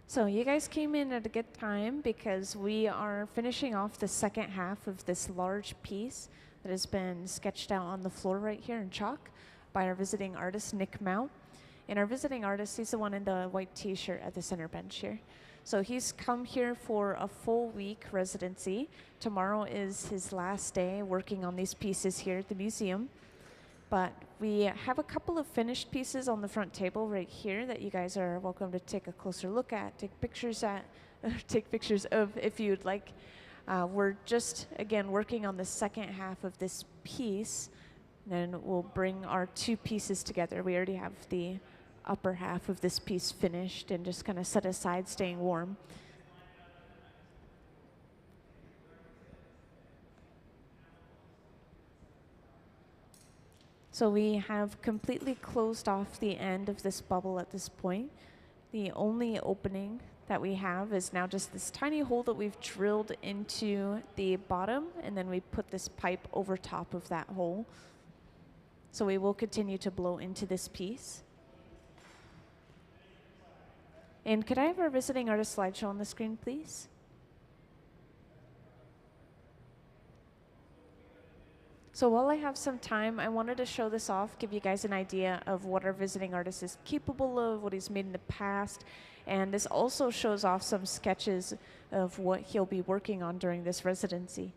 So you guys came in at a good time because we are finishing off the second half of this large piece that has been sketched out on the floor right here in chalk by our visiting artist, Nick Mount. And our visiting artist, he's the one in the white t-shirt at the center bench here. So he's come here for a full week residency. Tomorrow is his last day working on these pieces here at the museum. But we have a couple of finished pieces on the front table right here that you guys are welcome to take a closer look at, take pictures of if you'd like. We're just, again, working on the second half of this piece. Then we'll bring our two pieces together. We already have the upper half of this piece finished and just kind of set aside, staying warm. So we have completely closed off the end of this bubble at this point. The only opening that we have is now just this tiny hole that we've drilled into the bottom, and then we put this pipe over top of that hole. So we will continue to blow into this piece. And could I have our visiting artist slideshow on the screen, please? So while I have some time, I wanted to show this off, give you guys an idea of what our visiting artist is capable of, what he's made in the past. And this also shows off some sketches of what he'll be working on during this residency.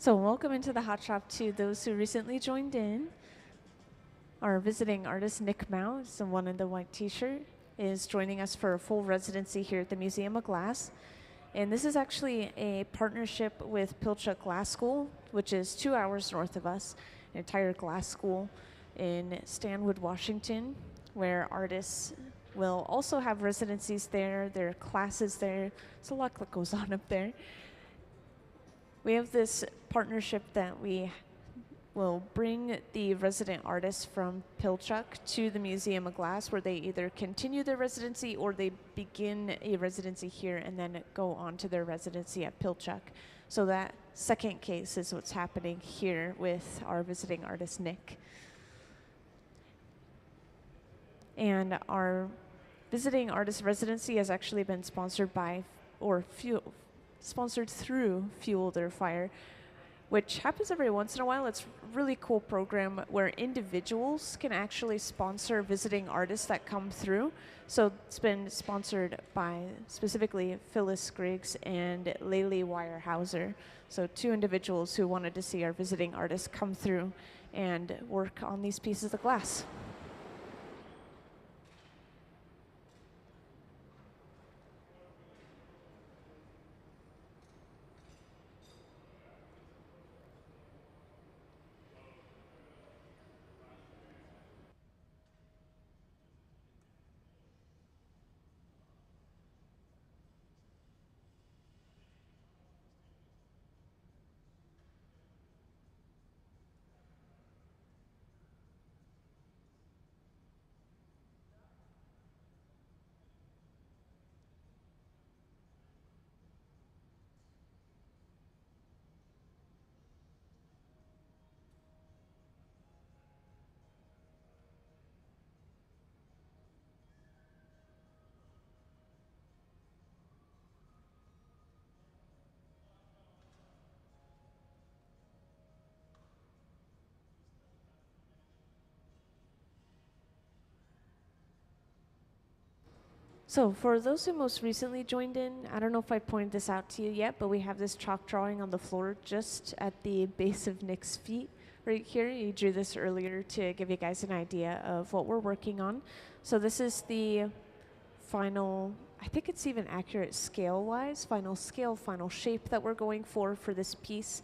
So welcome into the Hot Shop to those who recently joined in. Our visiting artist, Nick Mount, the one in the white t-shirt, is joining us for a full residency here at the Museum of Glass. And this is actually a partnership with Pilchuck Glass School, which is 2 hours north of us, an entire glass school in Stanwood, Washington, where artists will also have residencies there. There are classes there. There's a lot that goes on up there. We have this partnership that we will bring the resident artists from Pilchuck to the Museum of Glass, where they either continue their residency or they begin a residency here and then go on to their residency at Pilchuck. So that second case is what's happening here with our visiting artist, Nick. And our visiting artist residency has actually been sponsored by, or sponsored through Fuel Their Fire, which happens every once in a while. It's a really cool program where individuals can actually sponsor visiting artists that come through. So it's been sponsored by specifically Phyllis Griggs and Laylee Weyerhaeuser. So two individuals who wanted to see our visiting artists come through and work on these pieces of glass. So for those who most recently joined in, I don't know if I pointed this out to you yet, but we have this chalk drawing on the floor just at the base of Nick's feet right here. You drew this earlier to give you guys an idea of what we're working on. So this is the final, I think it's even accurate scale-wise, final scale, final shape that we're going for this piece.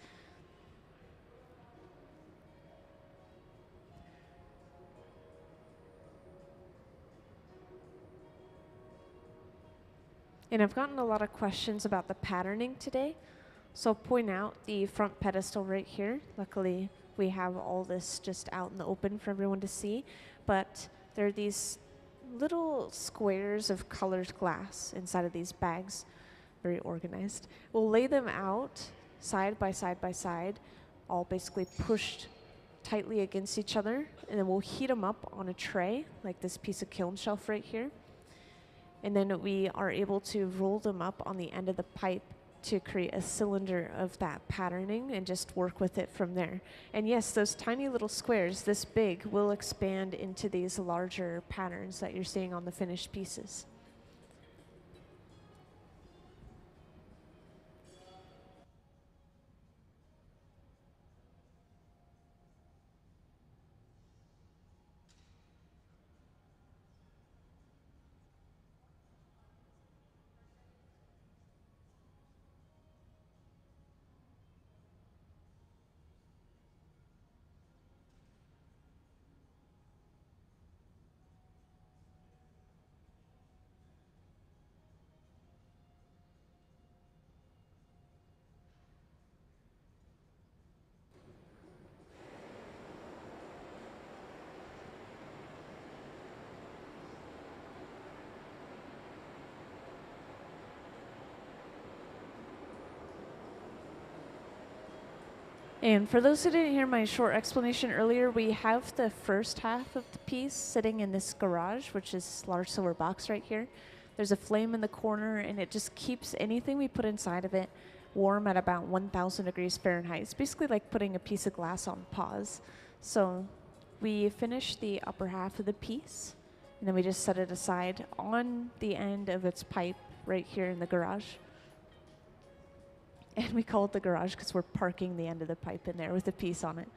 And I've gotten a lot of questions about the patterning today. So I'll point out the front pedestal right here. Luckily, we have all this just out in the open for everyone to see. But there are these little squares of colored glass inside of these bags, very organized. We'll lay them out side by side by side, all basically pushed tightly against each other. And then we'll heat them up on a tray, like this piece of kiln shelf right here. And then we are able to roll them up on the end of the pipe to create a cylinder of that patterning and just work with it from there. And yes, those tiny little squares, this big, will expand into these larger patterns that you're seeing on the finished pieces. And for those who didn't hear my short explanation earlier, we have the first half of the piece sitting in this garage, which is this large silver box right here. There's a flame in the corner, and it just keeps anything we put inside of it warm at about 1,000 degrees Fahrenheit. It's basically like putting a piece of glass on pause. So we finish the upper half of the piece, and then we just set it aside on the end of its pipe right here in the garage. And we call it the garage because we're parking the end of the pipe in there with a piece on it.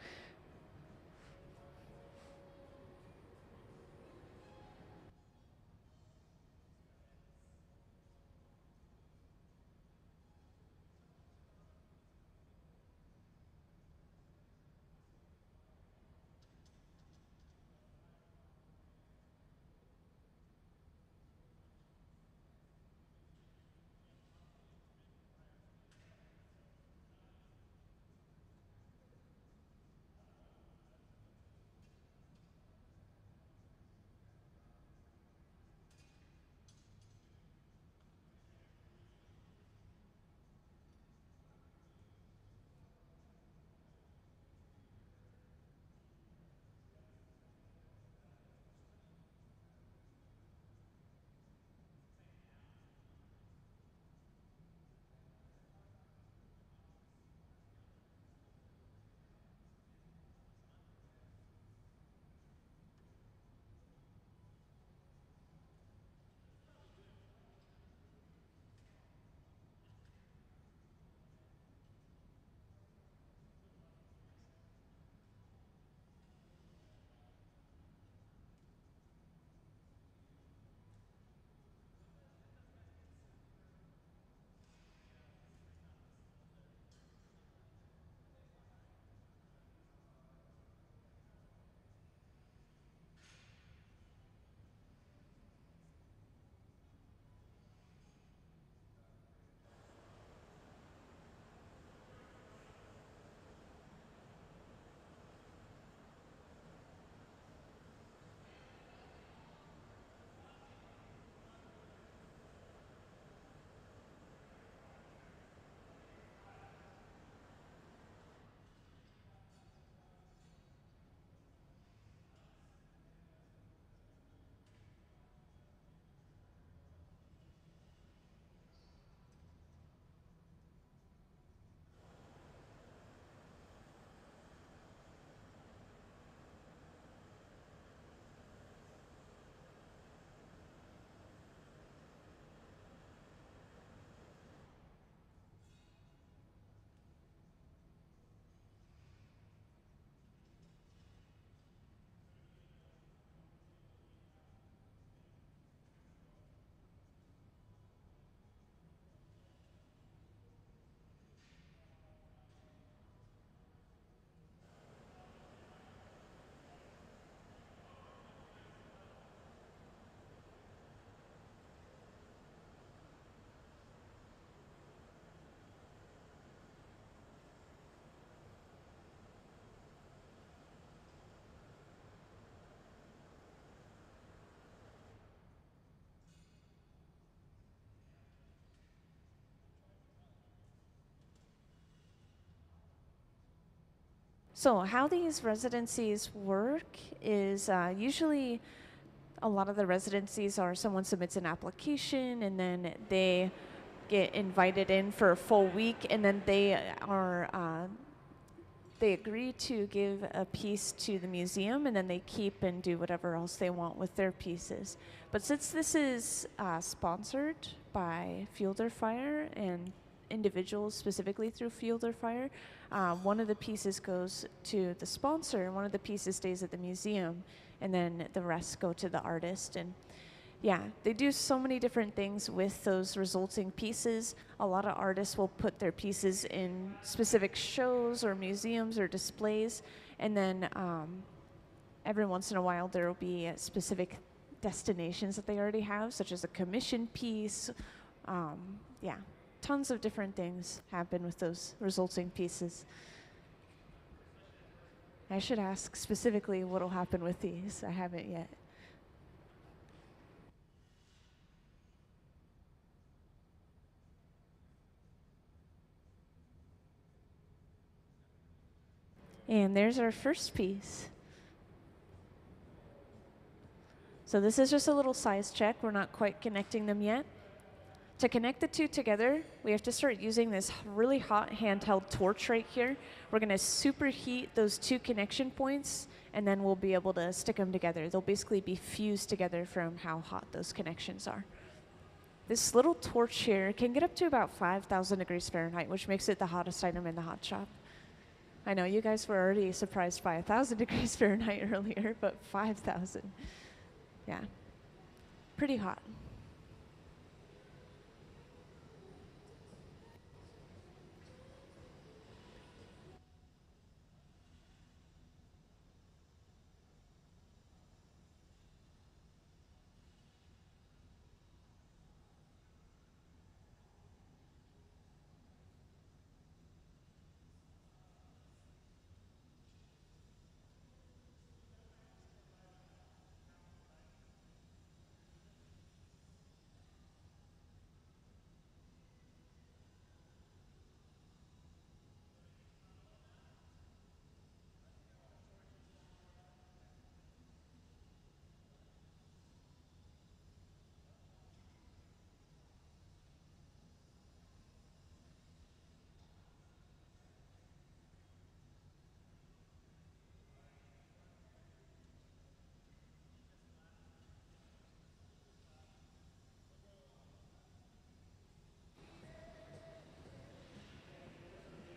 So how these residencies work is usually a lot of the residencies are someone submits an application and then they get invited in for a full week, and then they agree to give a piece to the museum, and then they keep and do whatever else they want with their pieces. But since this is sponsored by Fielder Fire and individuals specifically through Fielder Fire, one of the pieces goes to the sponsor, and one of the pieces stays at the museum, and then the rest go to the artist. And yeah, they do so many different things with those resulting pieces. A lot of artists will put their pieces in specific shows or museums or displays, and then every once in a while there will be specific destinations that they already have, such as a commission piece. Yeah, tons of different things happen with those resulting pieces. I should ask specifically what will happen with these. I haven't yet. And there's our first piece. So this is just a little size check. We're not quite connecting them yet. To connect the two together, we have to start using this really hot handheld torch right here. We're gonna superheat those two connection points, and then we'll be able to stick them together. They'll basically be fused together from how hot those connections are. This little torch here can get up to about 5,000 degrees Fahrenheit, which makes it the hottest item in the hot shop. I know you guys were already surprised by 1,000 degrees Fahrenheit earlier, but 5,000. Yeah, pretty hot.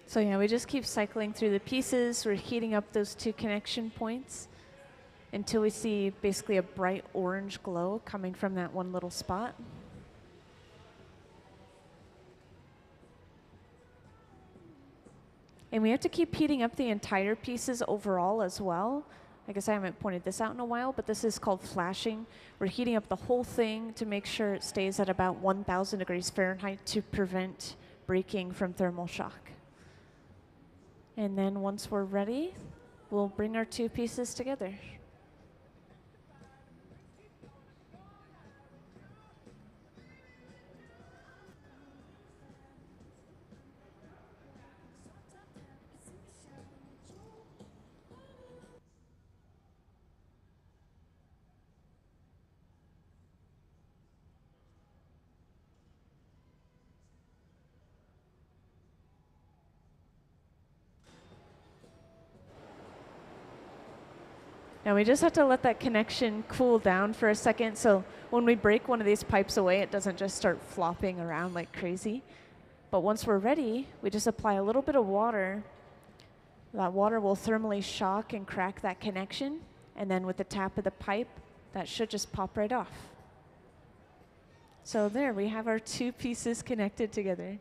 So yeah, we just keep cycling through the pieces. We're heating up those two connection points until we see basically a bright orange glow coming from that one little spot. And we have to keep heating up the entire pieces overall as well. I guess I haven't pointed this out in a while, but this is called flashing. We're heating up the whole thing to make sure it stays at about 1,000 degrees Fahrenheit to prevent breaking from thermal shock. And then once we're ready, we'll bring our two pieces together. Now we just have to let that connection cool down for a second, so when we break one of these pipes away, it doesn't just start flopping around like crazy. But once we're ready, we just apply a little bit of water. That water will thermally shock and crack that connection, and then with the tap of the pipe, that should just pop right off. So there, we have our two pieces connected together.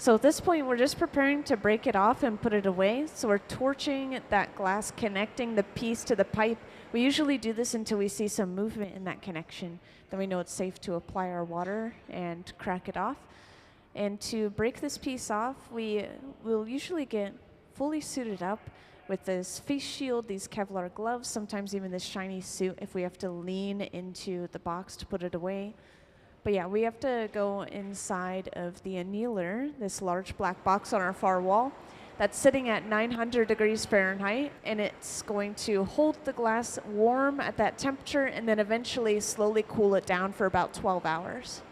So at this point, we're just preparing to break it off and put it away. So we're torching that glass, connecting the piece to the pipe. We usually do this until we see some movement in that connection. Then we know it's safe to apply our water and crack it off. And to break this piece off, we will usually get fully suited up with this face shield, these Kevlar gloves, sometimes even this shiny suit if we have to lean into the box to put it away. But yeah, we have to go inside of the annealer, this large black box on our far wall that's sitting at 900 degrees Fahrenheit, and it's going to hold the glass warm at that temperature and then eventually slowly cool it down for about 12 hours.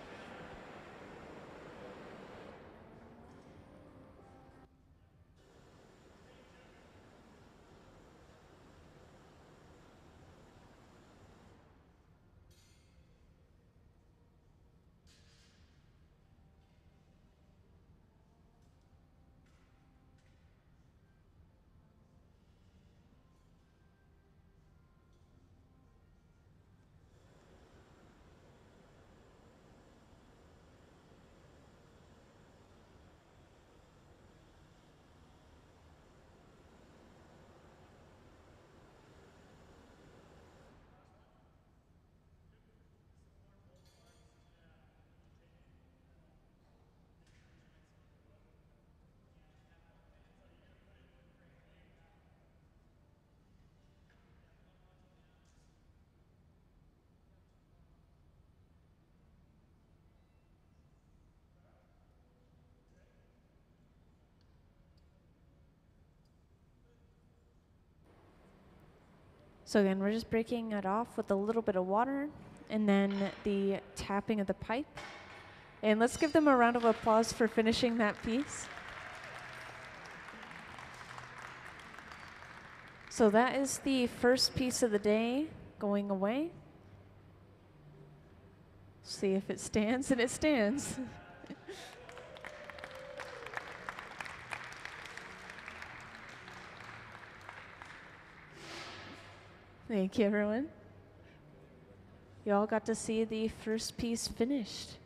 So again, we're just breaking it off with a little bit of water and then the tapping of the pipe. And let's give them a round of applause for finishing that piece. So that is the first piece of the day going away. See if it stands, and it stands. Thank you, everyone. You all got to see the first piece finished.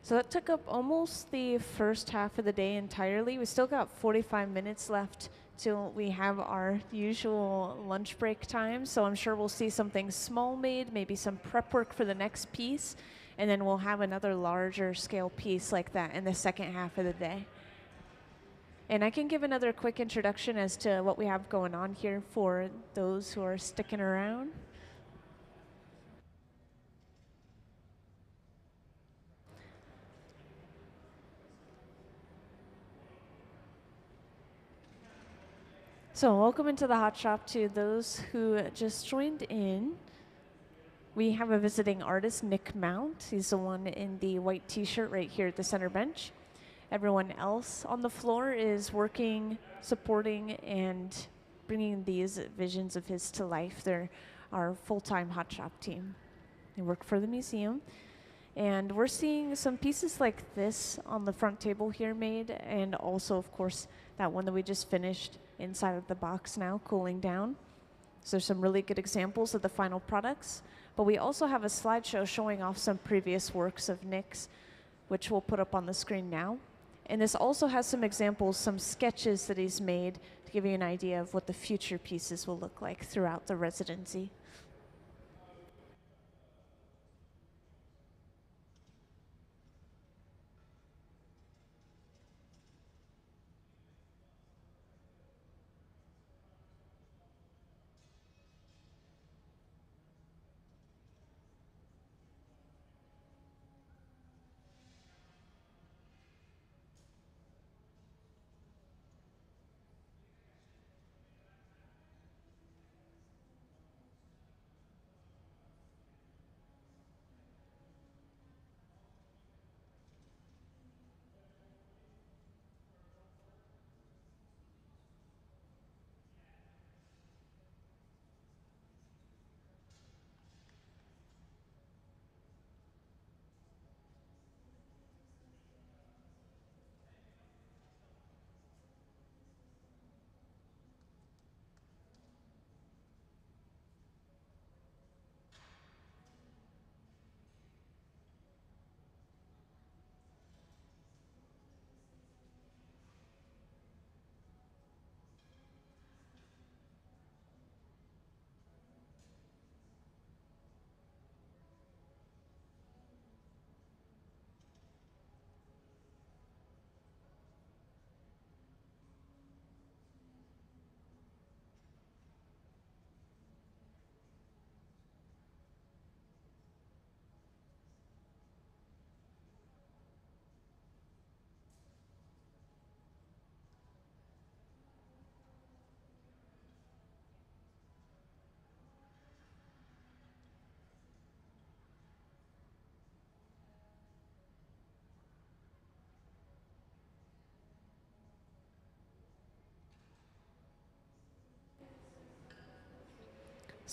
So that took up almost the first half of the day entirely. We still got 45 minutes left till we have our usual lunch break time. So I'm sure we'll see something small made, maybe some prep work for the next piece, and then we'll have another larger scale piece like that in the second half of the day. And I can give another quick introduction as to what we have going on here for those who are sticking around. So welcome into the Hot Shop to those who just joined in. We have a visiting artist, Nick Mount. He's the one in the white t-shirt right here at the center bench. Everyone else on the floor is working, supporting, and bringing these visions of his to life. They're our full-time Hot Shop team. They work for the museum. And we're seeing some pieces like this on the front table here made, and also, of course, that one that we just finished inside of the box now, cooling down. So there's some really good examples of the final products. But we also have a slideshow showing off some previous works of Nick's, which we'll put up on the screen now. And this also has some examples, some sketches that he's made to give you an idea of what the future pieces will look like throughout the residency.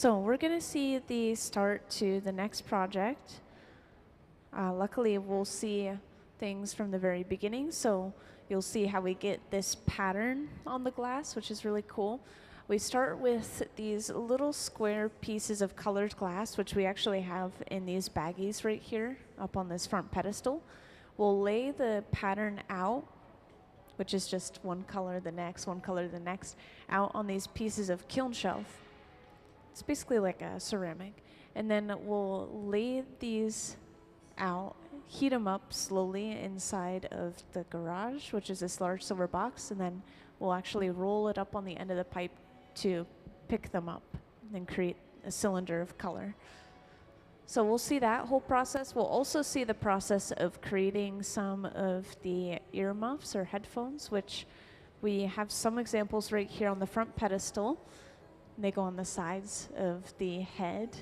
So we're going to see the start to the next project. Luckily, we'll see things from the very beginning. So you'll see how we get this pattern on the glass, which is really cool. We start with these little square pieces of colored glass, which we actually have in these baggies right here up on this front pedestal. We'll lay the pattern out, which is just one color the next, one color the next, out on these pieces of kiln shelf. It's basically like a ceramic. And then we'll lay these out, heat them up slowly inside of the garage, which is this large silver box, and then we'll actually roll it up on the end of the pipe to pick them up and then create a cylinder of color. So we'll see that whole process. We'll also see the process of creating some of the earmuffs or headphones, which we have some examples right here on the front pedestal. They go on the sides of the head.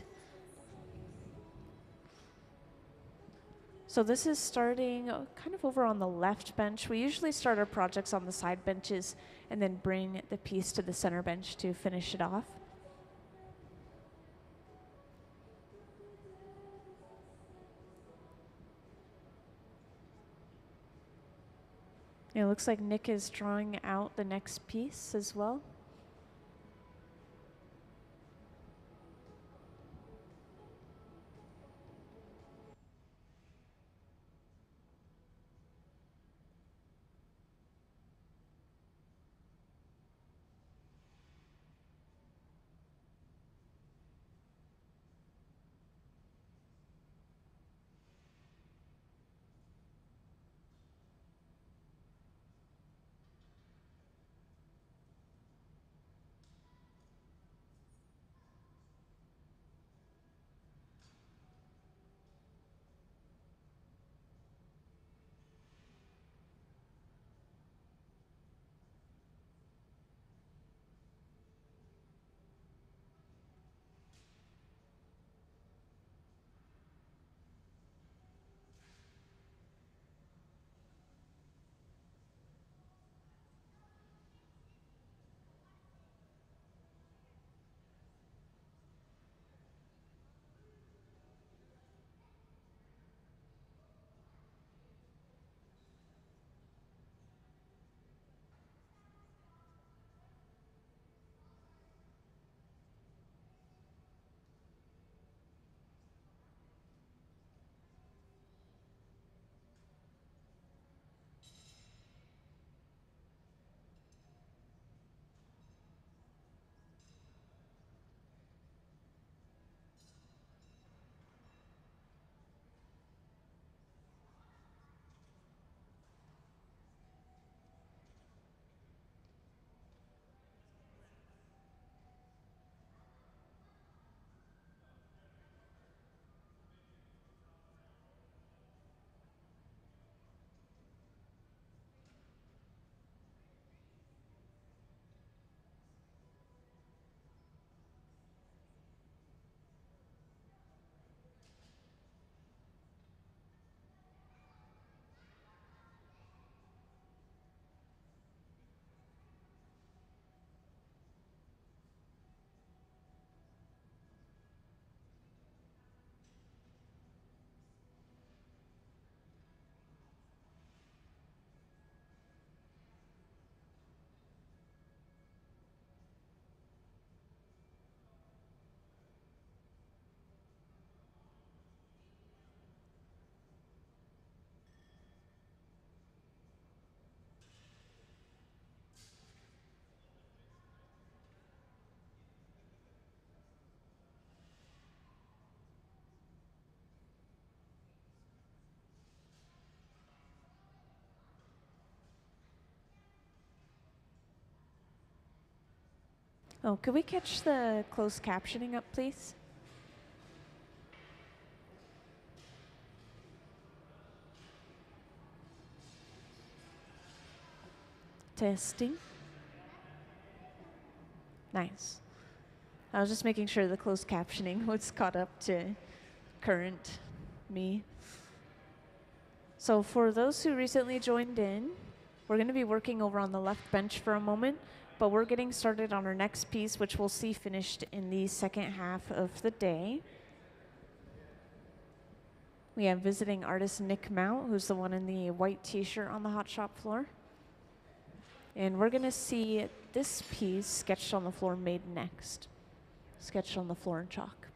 So this is starting kind of over on the left bench. We usually start our projects on the side benches and then bring the piece to the center bench to finish it off. It looks like Nick is drawing out the next piece as well. Oh, could we catch the closed captioning up, please? Testing. Nice. I was just making sure the closed captioning was caught up to current me. So for those who recently joined in, We're going to be working over on the left bench for a moment, but we're getting started on our next piece, which we'll see finished in the second half of the day. We have visiting artist Nick Mount, who's the one in the white t-shirt on the hot shop floor. And we're going to see this piece sketched on the floor made next. Sketched on the floor in chalk.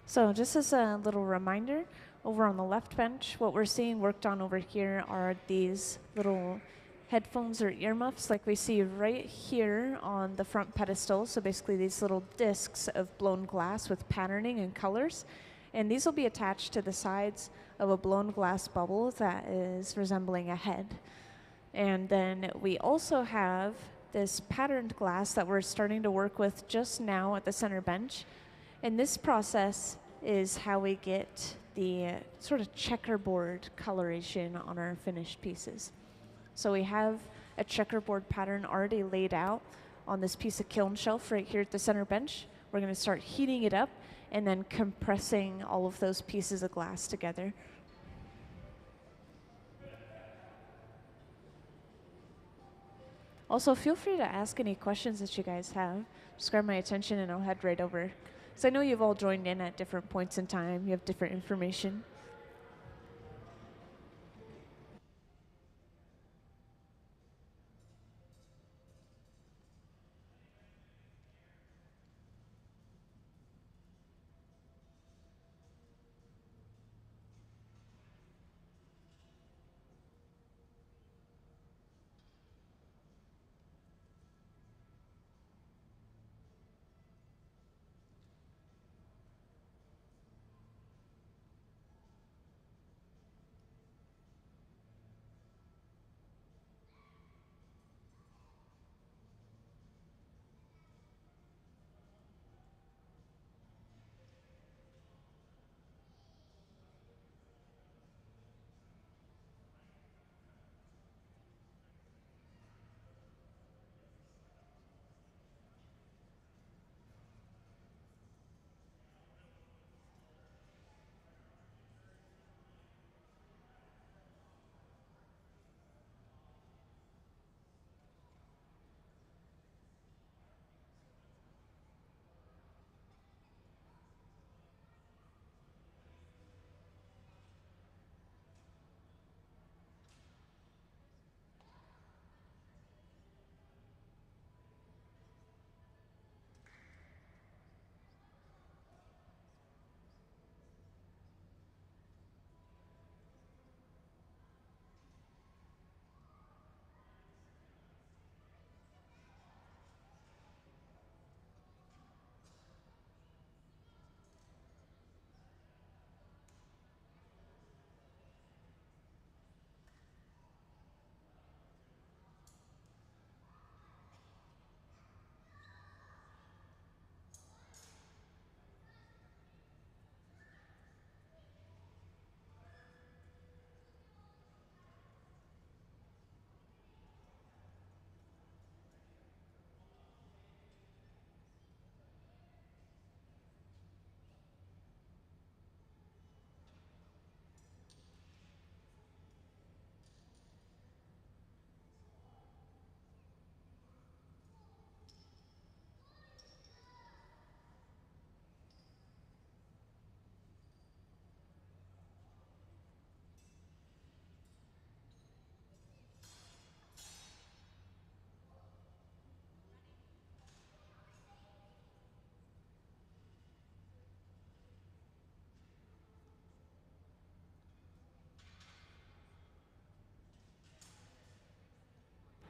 So just as a little reminder, over on the left bench, what we're seeing worked on over here are these little headphones or earmuffs like we see right here on the front pedestal. So basically these little discs of blown glass with patterning and colors. And these will be attached to the sides of a blown glass bubble that is resembling a head. And then we also have this patterned glass that we're starting to work with just now at the center bench. And this process is how we get the sort of checkerboard coloration on our finished pieces. So we have a checkerboard pattern already laid out on this piece of kiln shelf right here at the center bench. We're going to start heating it up and then compressing all of those pieces of glass together. Also, feel free to ask any questions that you guys have. Just grab my attention and I'll head right over. Because I know you've all joined in at different points in time. You have different information.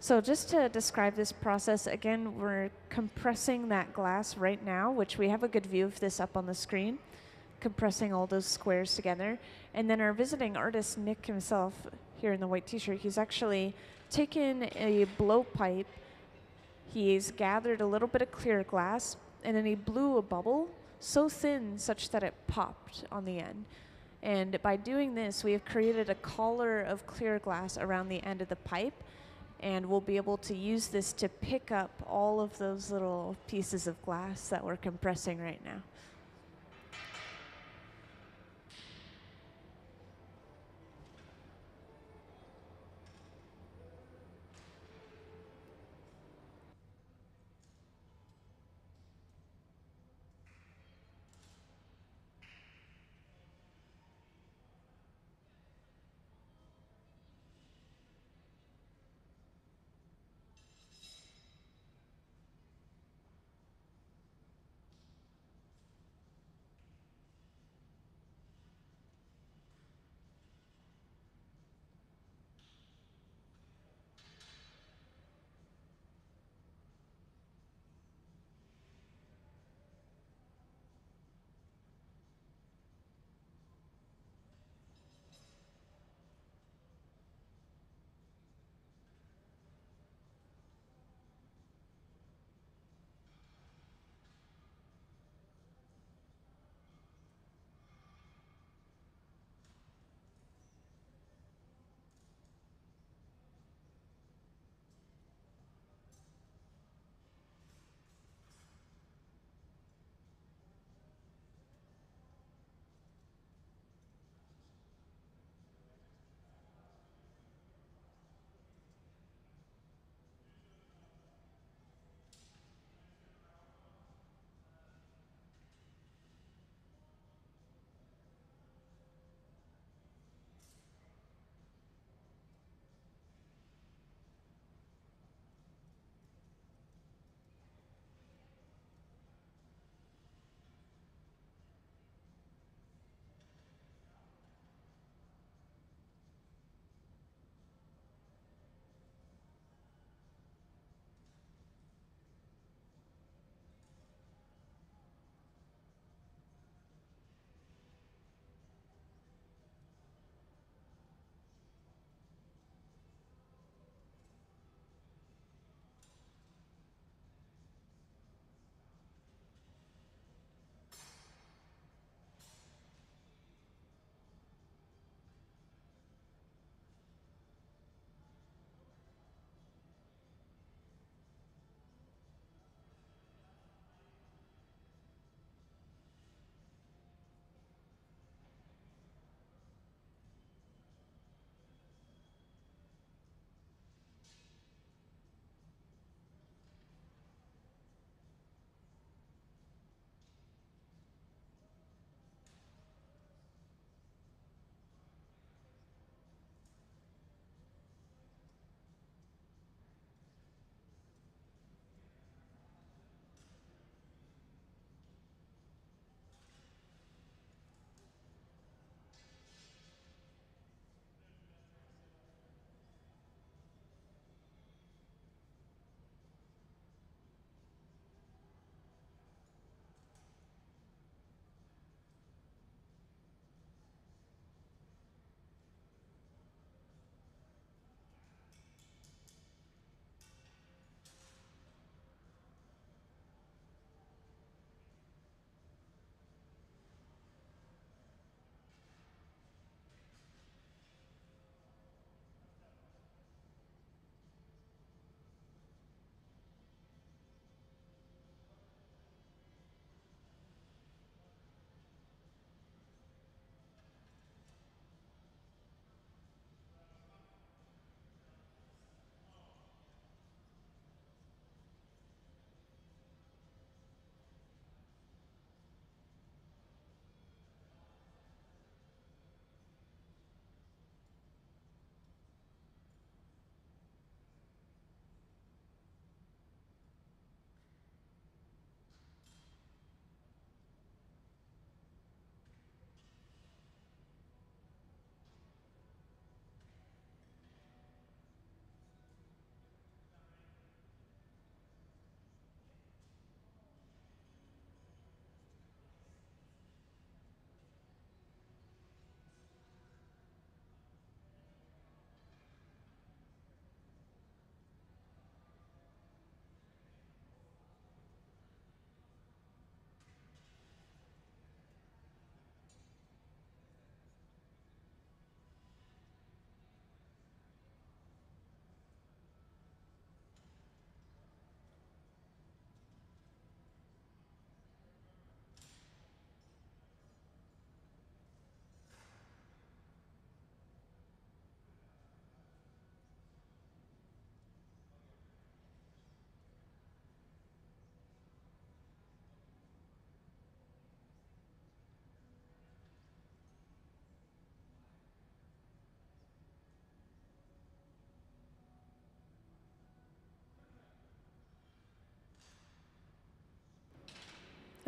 So just to describe this process, again, we're compressing that glass right now, which we have a good view of this up on the screen, compressing all those squares together. And then our visiting artist, Nick himself, here in the white t-shirt, he's actually taken a blowpipe, he's gathered a little bit of clear glass, and then he blew a bubble so thin such that it popped on the end. And by doing this, we have created a collar of clear glass around the end of the pipe, and we'll be able to use this to pick up all of those little pieces of glass that we're compressing right now.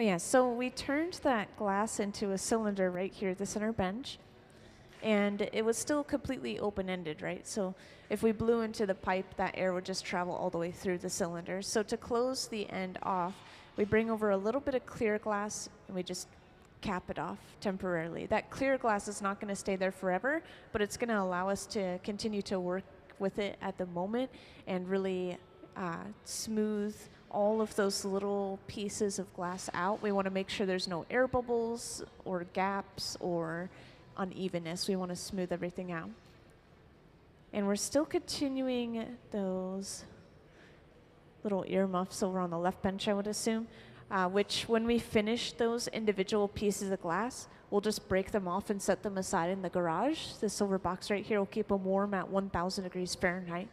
But yeah, so we turned that glass into a cylinder right here at the center bench, and it was still completely open-ended, right? So if we blew into the pipe, that air would just travel all the way through the cylinder. So to close the end off, we bring over a little bit of clear glass and we just cap it off temporarily. That clear glass is not going to stay there forever, but it's going to allow us to continue to work with it at the moment and really smooth all of those little pieces of glass out. We want to make sure there's no air bubbles or gaps or unevenness. We want to smooth everything out. And we're still continuing those little earmuffs over on the left bench, I would assume, which when we finish those individual pieces of glass, we'll just break them off and set them aside in the garage. This silver box right here will keep them warm at 1,000 degrees Fahrenheit,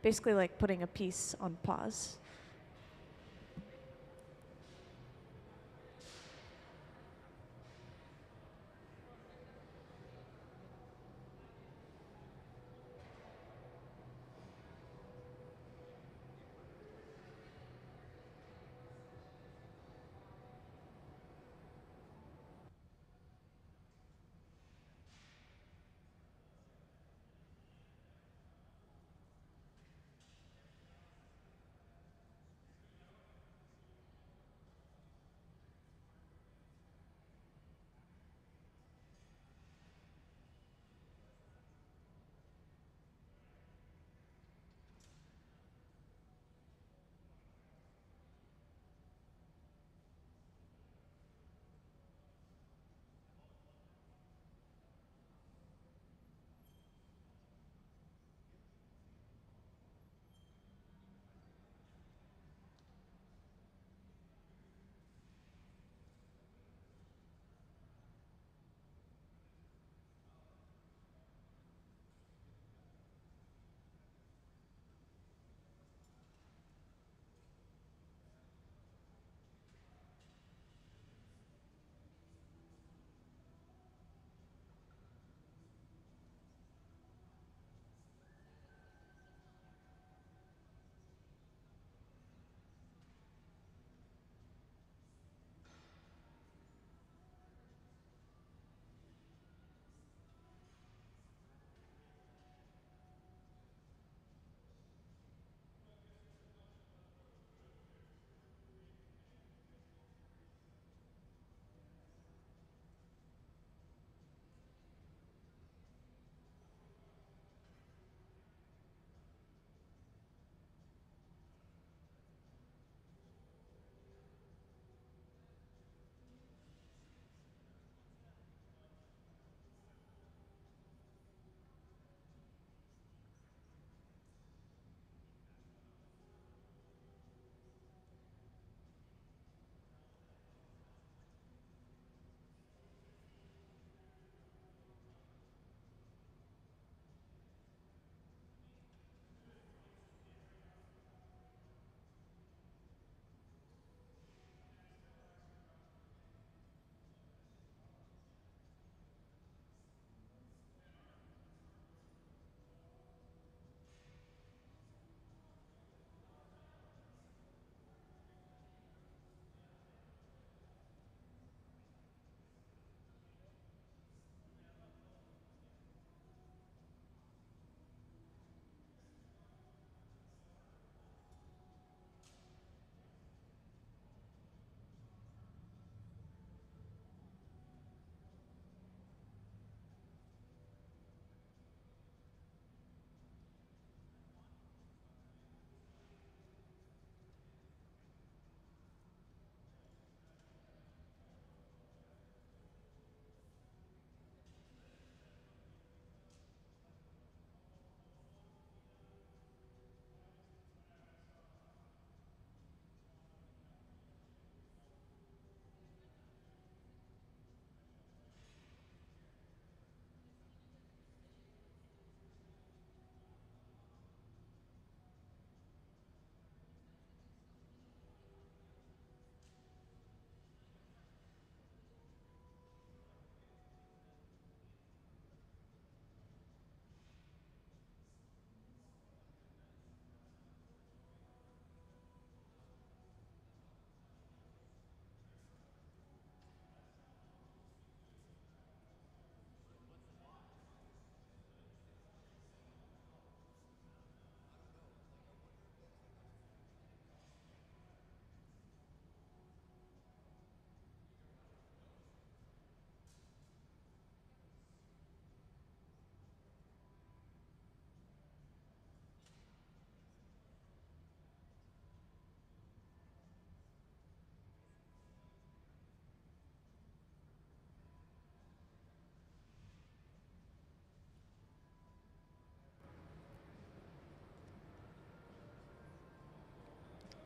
basically like putting a piece on pause.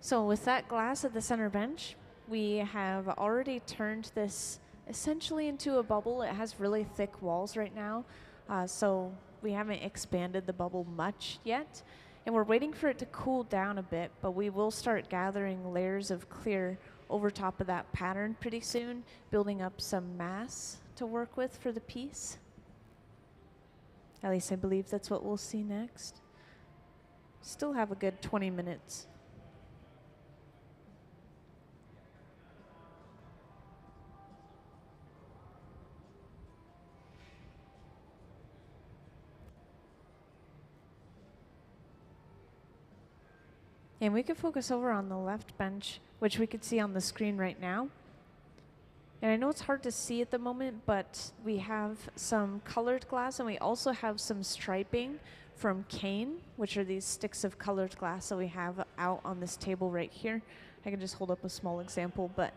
So with that glass at the center bench, we have already turned this essentially into a bubble. It has really thick walls right now, so we haven't expanded the bubble much yet. And we're waiting for it to cool down a bit, but we will start gathering layers of clear over top of that pattern pretty soon, building up some mass to work with for the piece. At least I believe that's what we'll see next. Still have a good 20 minutes. And we could focus over on the left bench, which we could see on the screen right now. And I know it's hard to see at the moment, but we have some colored glass and we also have some striping from cane, which are these sticks of colored glass that we have out on this table right here. I can just hold up a small example, but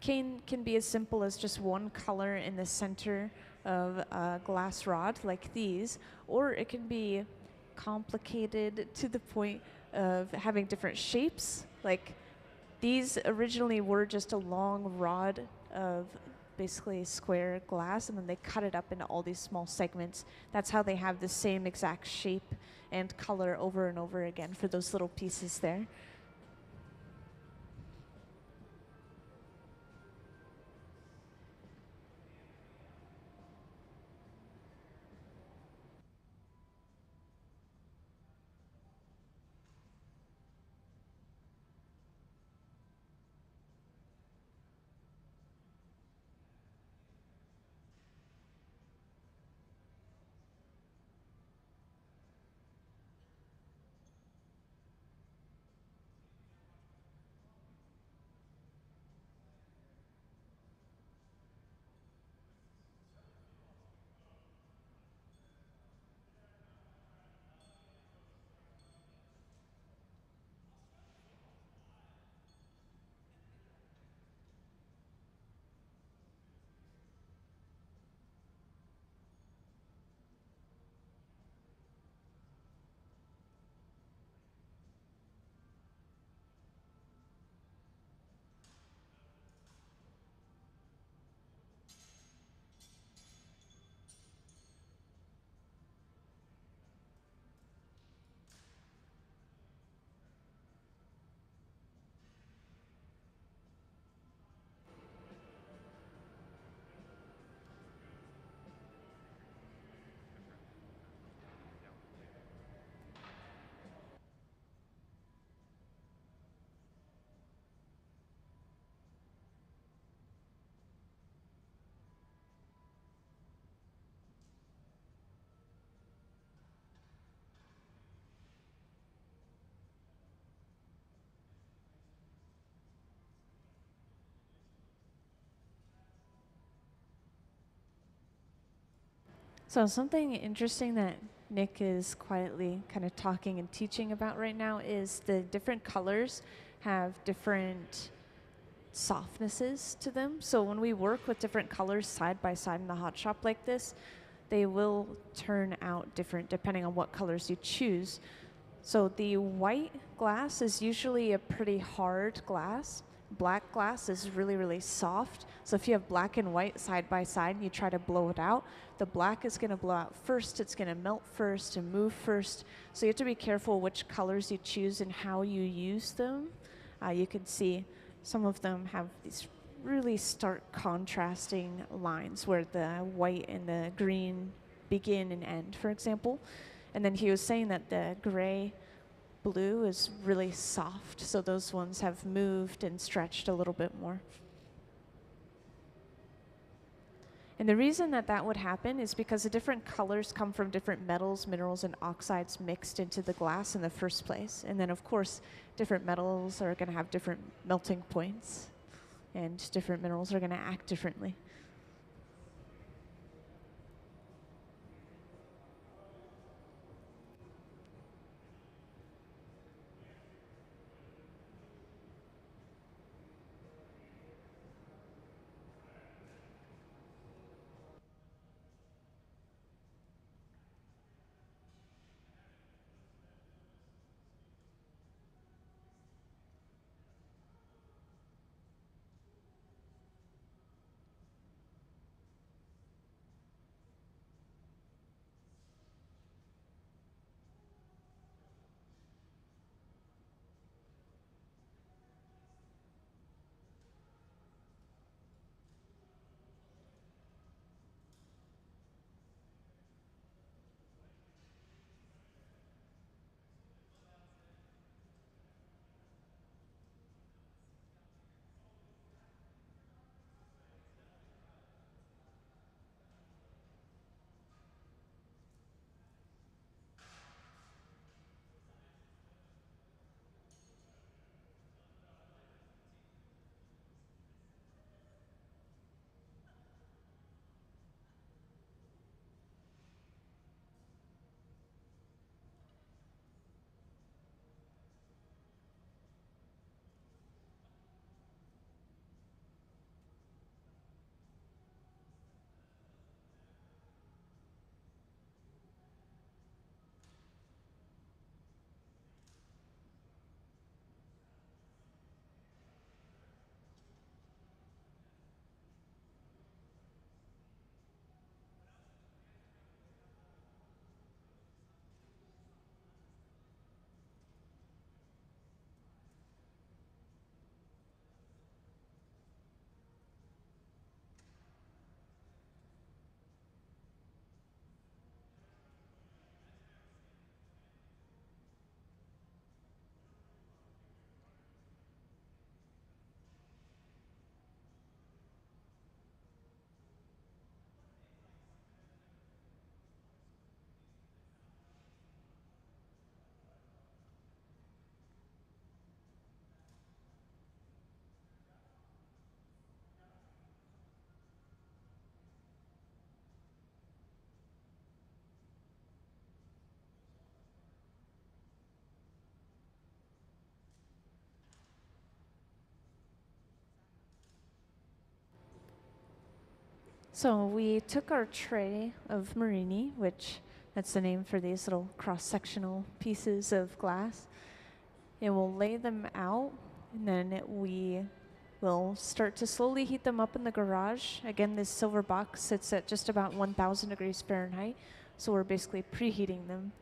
cane can be as simple as just one color in the center of a glass rod like these, or it can be complicated to the point of having different shapes. Like these originally were just a long rod of basically square glass, and then they cut it up into all these small segments. That's how they have the same exact shape and color over and over again for those little pieces there. So something interesting that Nick is quietly kind of talking and teaching about right now is the different colors have different softnesses to them. So when we work with different colors side by side in the hot shop like this, they will turn out different depending on what colors you choose. So the white glass is usually a pretty hard glass. Black glass is really, really soft. So if you have black and white side by side and you try to blow it out, the black is going to blow out first, it's going to melt first and move first. So you have to be careful which colors you choose and how you use them. You can see some of them have these really stark contrasting lines where the white and the green begin and end, for example. And then he was saying that the gray blue is really soft, so those ones have moved and stretched a little bit more. And the reason that that would happen is because the different colors come from different metals, minerals, and oxides mixed into the glass in the first place. And then, of course, different metals are going to have different melting points, and different minerals are going to act differently. So we took our tray of Marini, which that's the name for these little cross-sectional pieces of glass, and we'll lay them out, and then we will start to slowly heat them up in the garage. Again, this silver box sits at just about 1,000 degrees Fahrenheit, so we're basically preheating them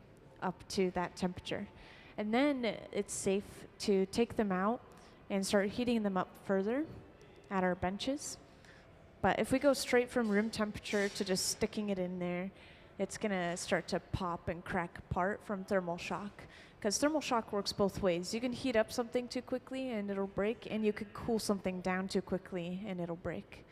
up to that temperature. And then it's safe to take them out and start heating them up further at our benches. But if we go straight from room temperature to just sticking it in there, it's going to start to pop and crack apart from thermal shock. Because thermal shock works both ways. You can heat up something too quickly and it'll break, and you could cool something down too quickly and it'll break.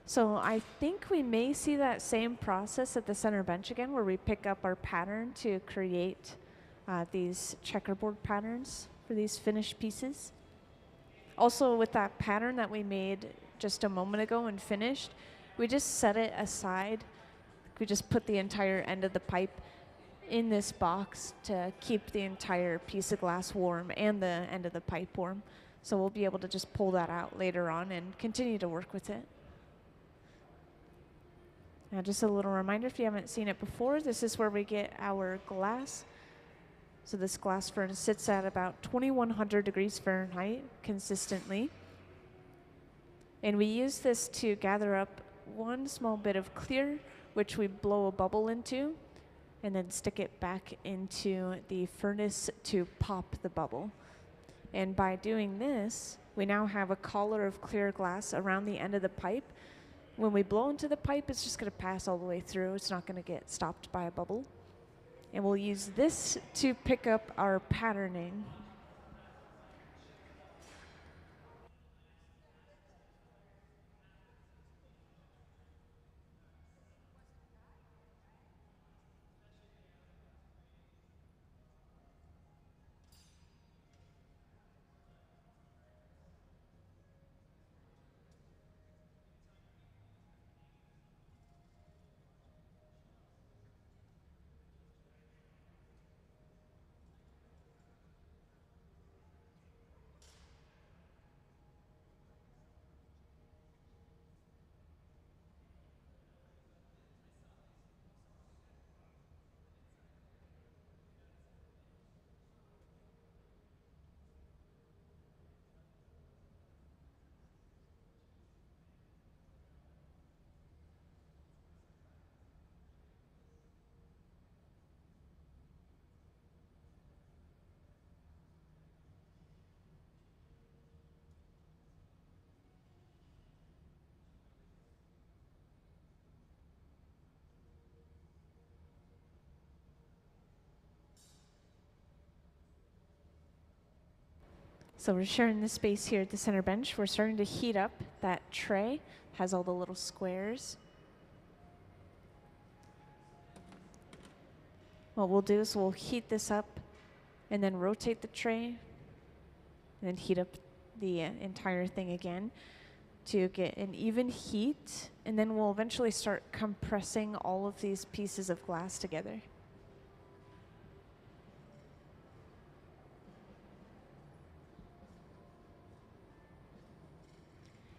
So I think we may see that same process at the center bench again, where we pick up our pattern to create these checkerboard patterns for these finished pieces. Also, with that pattern that we made just a moment ago and finished, we just set it aside. We just put the entire end of the pipe in this box to keep the entire piece of glass warm and the end of the pipe warm. So we'll be able to just pull that out later on and continue to work with it. Now, just a little reminder, if you haven't seen it before, this is where we get our glass. So this glass furnace sits at about 2,100 degrees Fahrenheit consistently. And we use this to gather up one small bit of clear, which we blow a bubble into, and then stick it back into the furnace to pop the bubble. And by doing this, we now have a collar of clear glass around the end of the pipe. When we blow into the pipe, it's just going to pass all the way through. It's not going to get stopped by a bubble. And we'll use this to pick up our patterning. So we're sharing the space here at the center bench. We're starting to heat up that tray. Has all the little squares. What we'll do is we'll heat this up and then rotate the tray and then heat up the entire thing again to get an even heat, and then we'll eventually start compressing all of these pieces of glass together.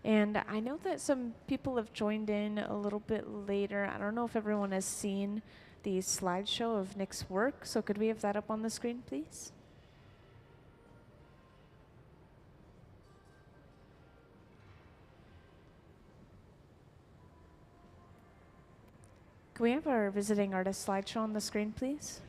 And I know that some people have joined in a little bit later. I don't know if everyone has seen the slideshow of Nick's work, so could we have that up on the screen, please? Can we have our visiting artist slideshow on the screen, please?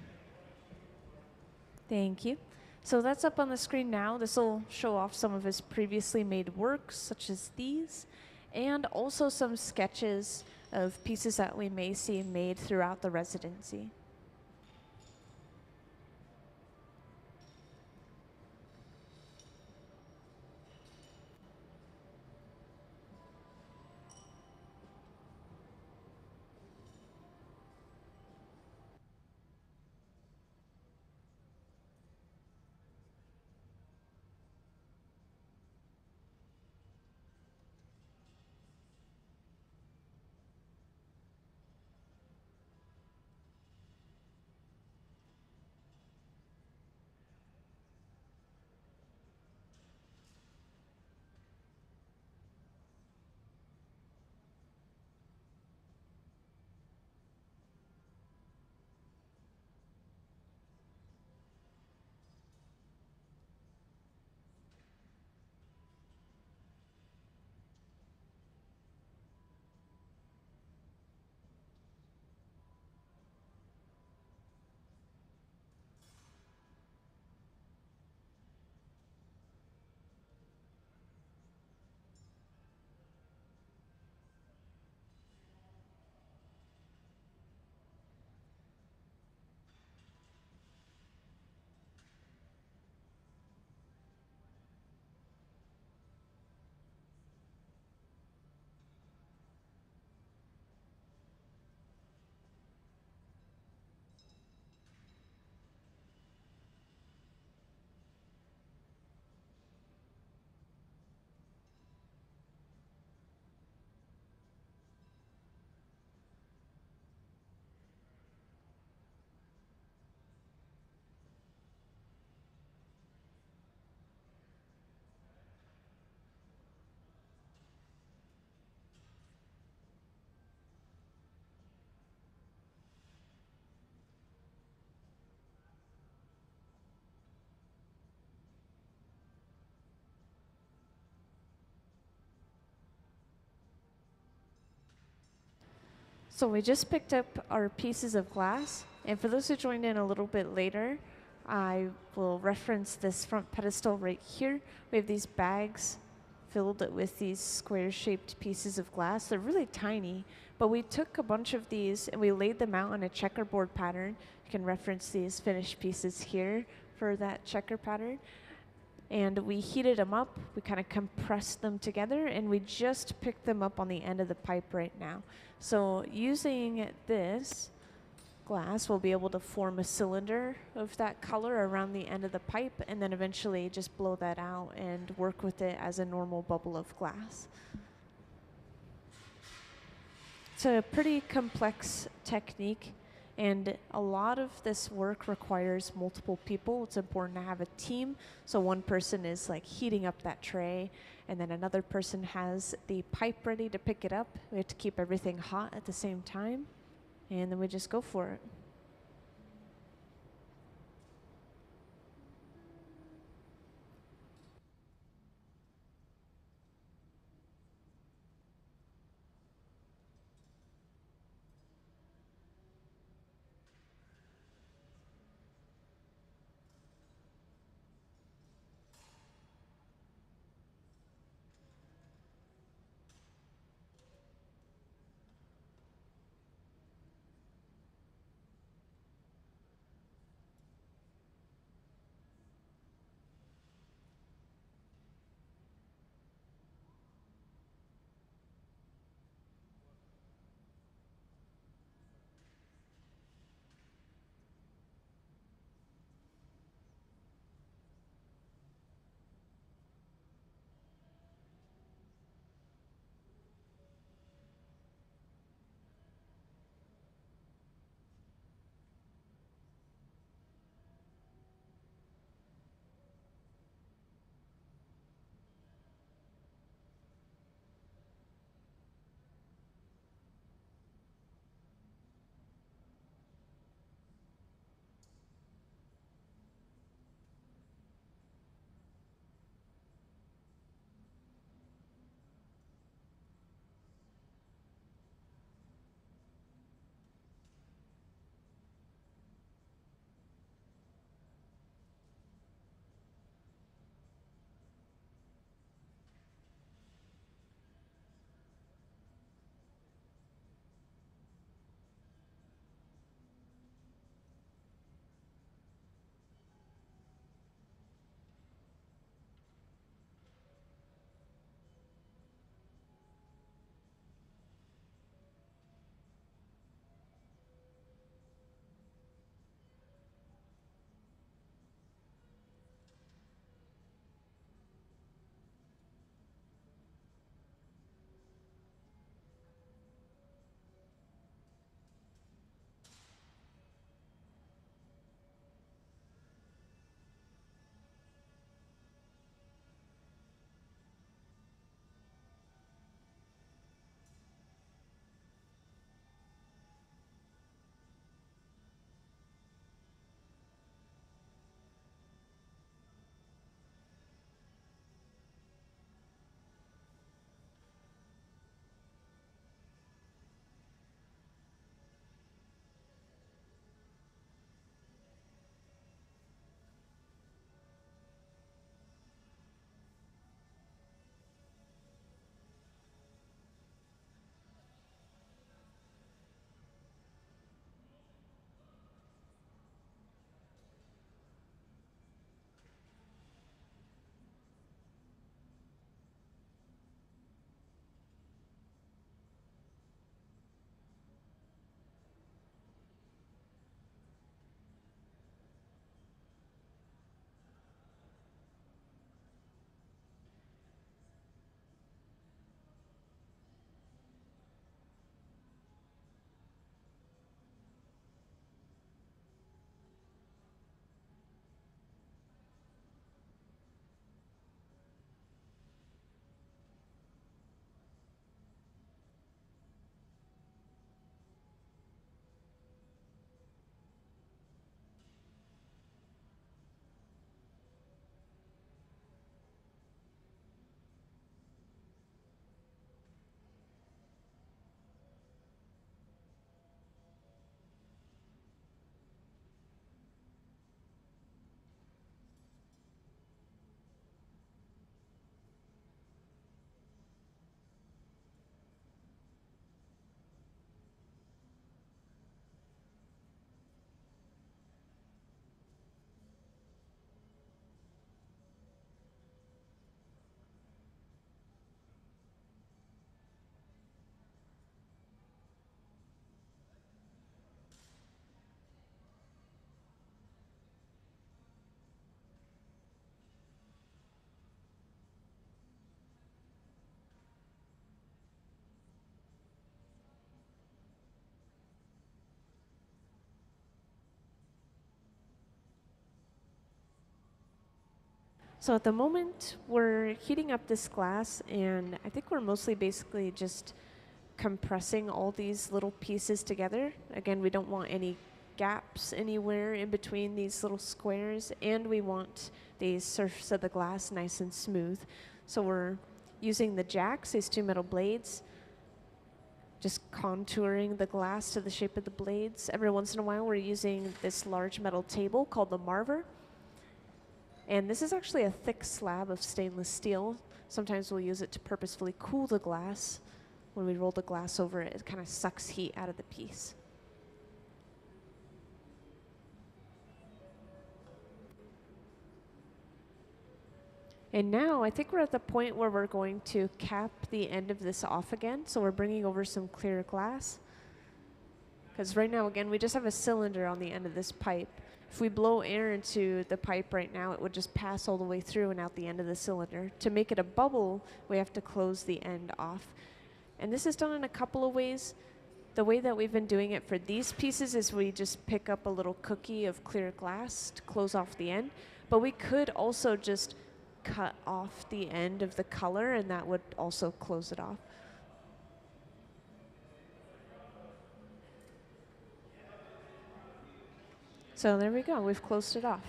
Thank you. So that's up on the screen now. This will show off some of his previously made works, such as these, and also some sketches of pieces that we may see made throughout the residency. So we just picked up our pieces of glass, and for those who joined in a little bit later, I will reference this front pedestal right here. We have these bags filled with these square-shaped pieces of glass. They're really tiny, but we took a bunch of these and we laid them out in a checkerboard pattern. You can reference these finished pieces here for that checker pattern. And we heated them up, we kind of compressed them together, and we just picked them up on the end of the pipe right now. So using this glass, we'll be able to form a cylinder of that color around the end of the pipe, and then eventually just blow that out and work with it as a normal bubble of glass. It's a pretty complex technique, and a lot of this work requires multiple people. It's important to have a team. So one person is like heating up that tray, and then another person has the pipe ready to pick it up. We have to keep everything hot at the same time, and then we just go for it. So at the moment, we're heating up this glass, and I think we're mostly basically just compressing all these little pieces together. Again, we don't want any gaps anywhere in between these little squares, and we want the surface of the glass nice and smooth. So we're using the jacks, these two metal blades, just contouring the glass to the shape of the blades. Every once in a while, we're using this large metal table called the Marver. And this is actually a thick slab of stainless steel. Sometimes we'll use it to purposefully cool the glass. When we roll the glass over it, it kind of sucks heat out of the piece. And now I think we're at the point where we're going to cap the end of this off again. So we're bringing over some clear glass. Because right now, again, we just have a cylinder on the end of this pipe. If we blow air into the pipe right now, it would just pass all the way through and out the end of the cylinder. To make it a bubble, we have to close the end off. And this is done in a couple of ways. The way that we've been doing it for these pieces is we just pick up a little cookie of clear glass to close off the end. But we could also just cut off the end of the color, and that would also close it off. So there we go, we've closed it off.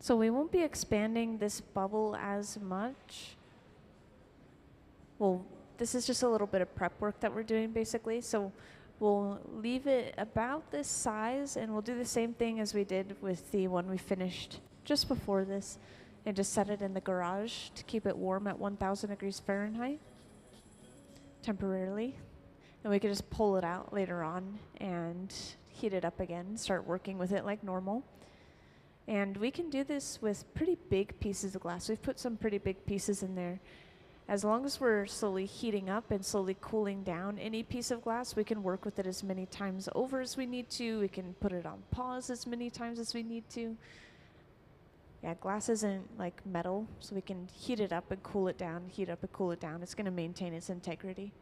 So we won't be expanding this bubble as much. Well, this is just a little bit of prep work that we're doing basically. So we'll leave it about this size, and we'll do the same thing as we did with the one we finished just before this, and just set it in the garage to keep it warm at 1,000 degrees Fahrenheit temporarily. And we can just pull it out later on and heat it up again, start working with it like normal. And we can do this with pretty big pieces of glass. We've put some pretty big pieces in there. As long as we're slowly heating up and slowly cooling down any piece of glass, we can work with it as many times over as we need to. We can put it on pause as many times as we need to. Yeah, glass isn't like metal, so we can heat it up and cool it down, heat up and cool it down. It's going to maintain its integrity.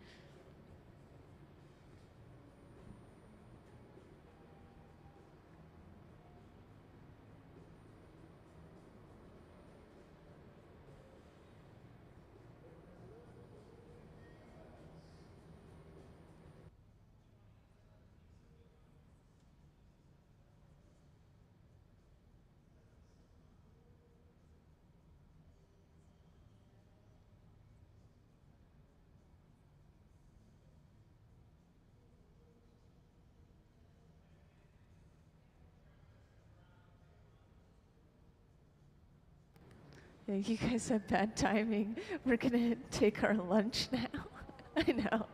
Yeah, you guys have bad timing. We're gonna take our lunch now. I know.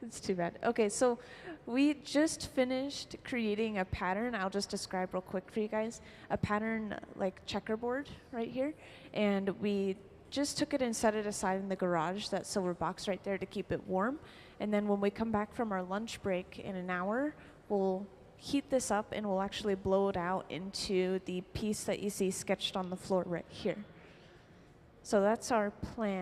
It's too bad. Okay, so we just finished creating a pattern. I'll just describe real quick for you guys. A pattern like checkerboard right here. And we just took it and set it aside in the garage, that silver box right there, to keep it warm. And then when we come back from our lunch break in an hour, we'll heat this up and we'll actually blow it out into the piece that you see sketched on the floor right here. So that's our plan.